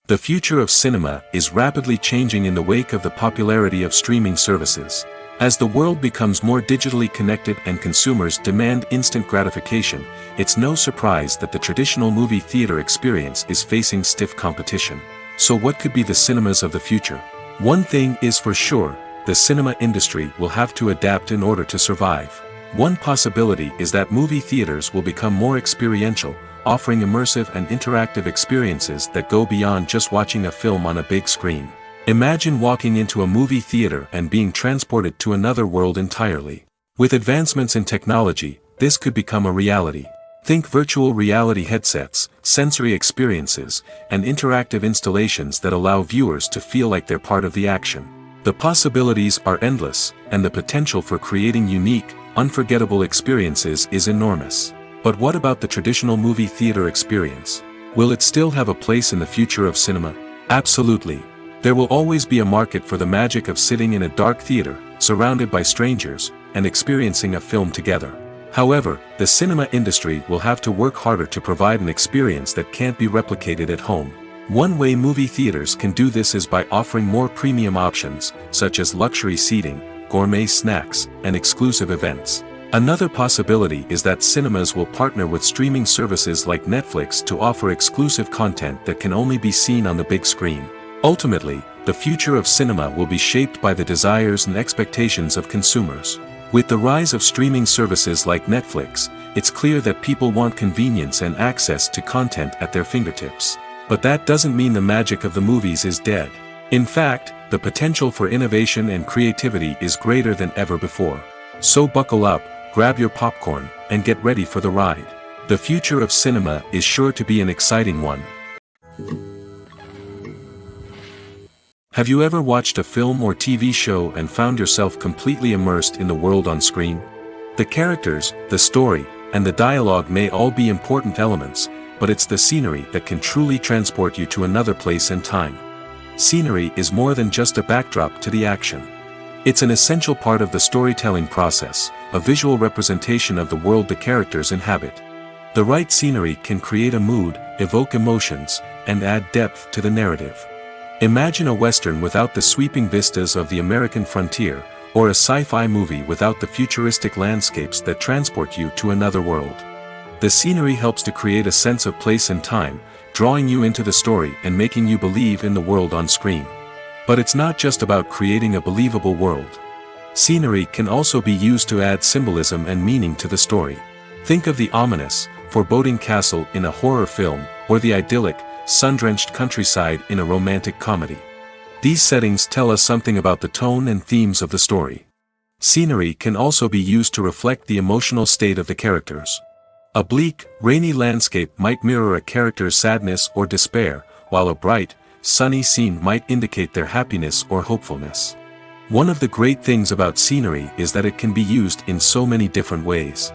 The future of cinema is rapidly changing in the wake of the popularity of streaming services. As the world becomes more digitally connected and consumers demand instant gratification, it's no surprise that the traditional movie theater experience is facing stiff competition. So what could be the cinemas of the future? One thing is for sure, the cinema industry will have to adapt in order to survive. One possibility is that movie theaters will become more experiential, offering immersive and interactive experiences that go beyond just watching a film on a big screen. Imagine walking into a movie theater and being transported to another world entirely. With advancements in technology, this could become a reality. Think virtual reality headsets, sensory experiences, and interactive installations that allow viewers to feel like they're part of the action. The possibilities are endless, and the potential for creating unique, unforgettable experiences is enormous. But what about the traditional movie theater experience? Will it still have a place in the future of cinema? Absolutely. There will always be a market for the magic of sitting in a dark theater, surrounded by strangers, and experiencing a film together. However, the cinema industry will have to work harder to provide an experience that can't be replicated at home. One way movie theaters can do this is by offering more premium options, such as luxury seating, gourmet snacks, and exclusive events. Another possibility is that cinemas will partner with streaming services like Netflix to offer exclusive content that can only be seen on the big screen. Ultimately, the future of cinema will be shaped by the desires and expectations of consumers. With the rise of streaming services like Netflix, it's clear that people want convenience and access to content at their fingertips. But that doesn't mean the magic of the movies is dead. In fact, the potential for innovation and creativity is greater than ever before. So buckle up, grab your popcorn, and get ready for the ride. The future of cinema is sure to be an exciting one. Have you ever watched a film or TV show and found yourself completely immersed in the world on screen? The characters, the story, and the dialogue may all be important elements, but it's the scenery that can truly transport you to another place and time. Scenery is more than just a backdrop to the action. It's an essential part of the storytelling process, a visual representation of the world the characters inhabit. The right scenery can create a mood, evoke emotions, and add depth to the narrative. Imagine a Western without the sweeping vistas of the American frontier, or a sci-fi movie without the futuristic landscapes that transport you to another world. The scenery helps to create a sense of place and time, drawing you into the story and making you believe in the world on screen. But it's not just about creating a believable world. Scenery can also be used to add symbolism and meaning to the story. Think of the ominous, foreboding castle in a horror film, or the idyllic, sun-drenched countryside in a romantic comedy. These settings tell us something about the tone and themes of the story. Scenery can also be used to reflect the emotional state of the characters. A bleak, rainy landscape might mirror a character's sadness or despair, while a bright, sunny scene might indicate their happiness or hopefulness. One of the great things about scenery is that it can be used in so many different ways.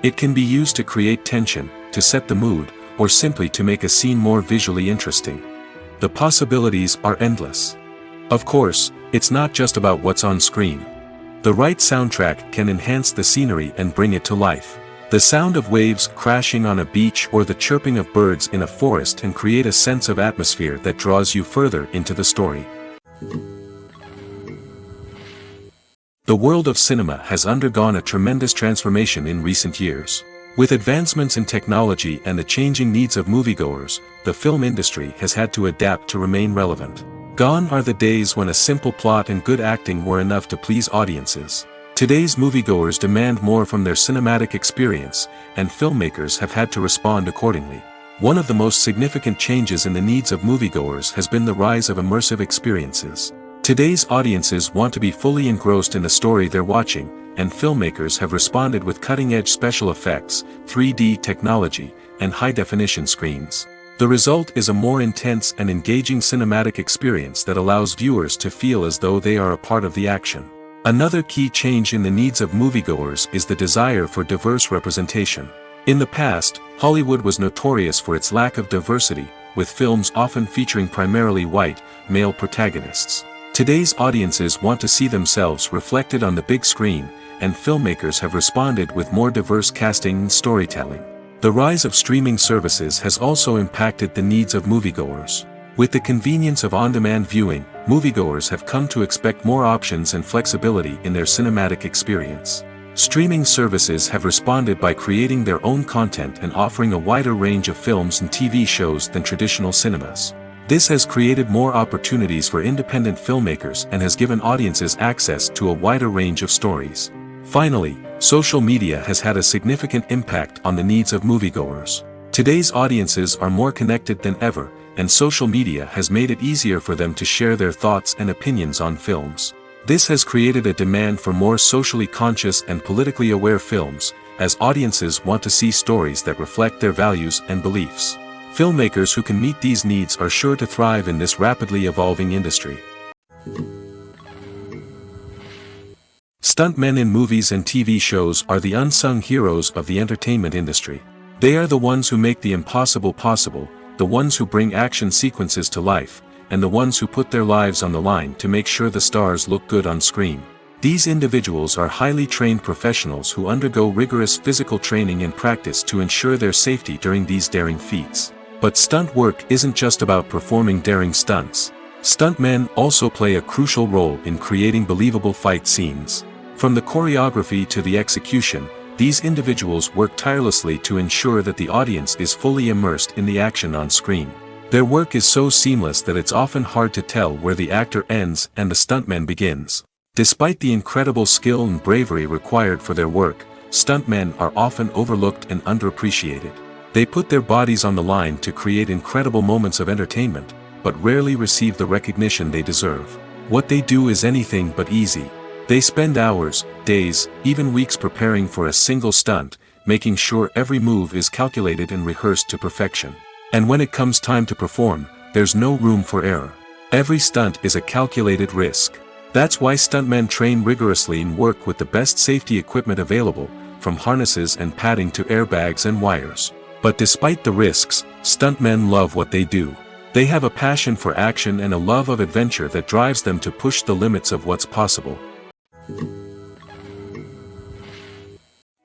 It can be used to create tension, to set the mood, or simply to make a scene more visually interesting. The possibilities are endless. Of course, it's not just about what's on screen. The right soundtrack can enhance the scenery and bring it to life. The sound of waves crashing on a beach or the chirping of birds in a forest can create a sense of atmosphere that draws you further into the story. The world of cinema has undergone a tremendous transformation in recent years. With advancements in technology and the changing needs of moviegoers, the film industry has had to adapt to remain relevant. Gone are the days when a simple plot and good acting were enough to please audiences. Today's moviegoers demand more from their cinematic experience, and filmmakers have had to respond accordingly. One of the most significant changes in the needs of moviegoers has been the rise of immersive experiences. Today's audiences want to be fully engrossed in the story they're watching, and filmmakers have responded with cutting-edge special effects, 3D technology, and high-definition screens. The result is a more intense and engaging cinematic experience that allows viewers to feel as though they are a part of the action. Another key change in the needs of moviegoers is the desire for diverse representation. In the past, Hollywood was notorious for its lack of diversity, with films often featuring primarily white, male protagonists. Today's audiences want to see themselves reflected on the big screen, and filmmakers have responded with more diverse casting and storytelling. The rise of streaming services has also impacted the needs of moviegoers. With the convenience of on-demand viewing, moviegoers have come to expect more options and flexibility in their cinematic experience. Streaming services have responded by creating their own content and offering a wider range of films and TV shows than traditional cinemas. This has created more opportunities for independent filmmakers and has given audiences access to a wider range of stories. Finally, social media has had a significant impact on the needs of moviegoers. Today's audiences are more connected than ever, and social media has made it easier for them to share their thoughts and opinions on films. This has created a demand for more socially conscious and politically aware films, as audiences want to see stories that reflect their values and beliefs. Filmmakers who can meet these needs are sure to thrive in this rapidly evolving industry. Stuntmen in movies and TV shows are the unsung heroes of the entertainment industry. They are the ones who make the impossible possible, the ones who bring action sequences to life, and the ones who put their lives on the line to make sure the stars look good on screen. These individuals are highly trained professionals who undergo rigorous physical training and practice to ensure their safety during these daring feats. But stunt work isn't just about performing daring stunts. Stuntmen also play a crucial role in creating believable fight scenes. From the choreography to the execution, these individuals work tirelessly to ensure that the audience is fully immersed in the action on screen. Their work is so seamless that it's often hard to tell where the actor ends and the stuntman begins. Despite the incredible skill and bravery required for their work, stuntmen are often overlooked and underappreciated. They put their bodies on the line to create incredible moments of entertainment, but rarely receive the recognition they deserve. What they do is anything but easy. They spend hours, days, even weeks preparing for a single stunt, making sure every move is calculated and rehearsed to perfection. And when it comes time to perform, there's no room for error. Every stunt is a calculated risk. That's why stuntmen train rigorously and work with the best safety equipment available, from harnesses and padding to airbags and wires. But despite the risks, stuntmen love what they do. They have a passion for action and a love of adventure that drives them to push the limits of what's possible.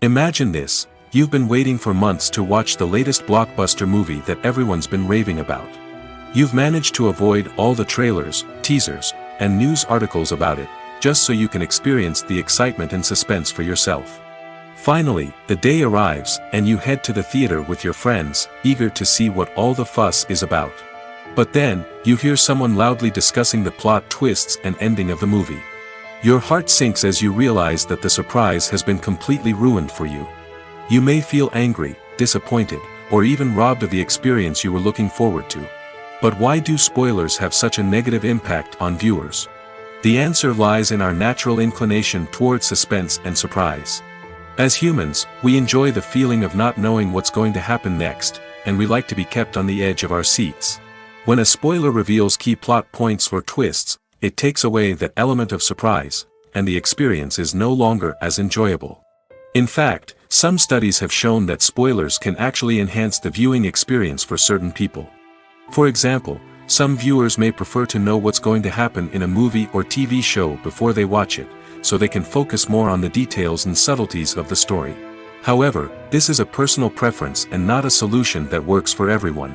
Imagine this: you've been waiting for months to watch the latest blockbuster movie that everyone's been raving about. You've managed to avoid all the trailers, teasers, and news articles about it, just so you can experience the excitement and suspense for yourself. Finally, the day arrives, and you head to the theater with your friends, eager to see what all the fuss is about. But then, you hear someone loudly discussing the plot twists and ending of the movie. Your heart sinks as you realize that the surprise has been completely ruined for you. You may feel angry, disappointed, or even robbed of the experience you were looking forward to. But why do spoilers have such a negative impact on viewers? The answer lies in our natural inclination toward suspense and surprise. As humans, we enjoy the feeling of not knowing what's going to happen next, and we like to be kept on the edge of our seats. When a spoiler reveals key plot points or twists, it takes away that element of surprise, and the experience is no longer as enjoyable. In fact, some studies have shown that spoilers can actually enhance the viewing experience for certain people. For example, Some viewers may prefer to know what's going to happen in a movie or TV show before they watch it, so they can focus more on the details and subtleties of the story. However, this is a personal preference and not a solution that works for everyone.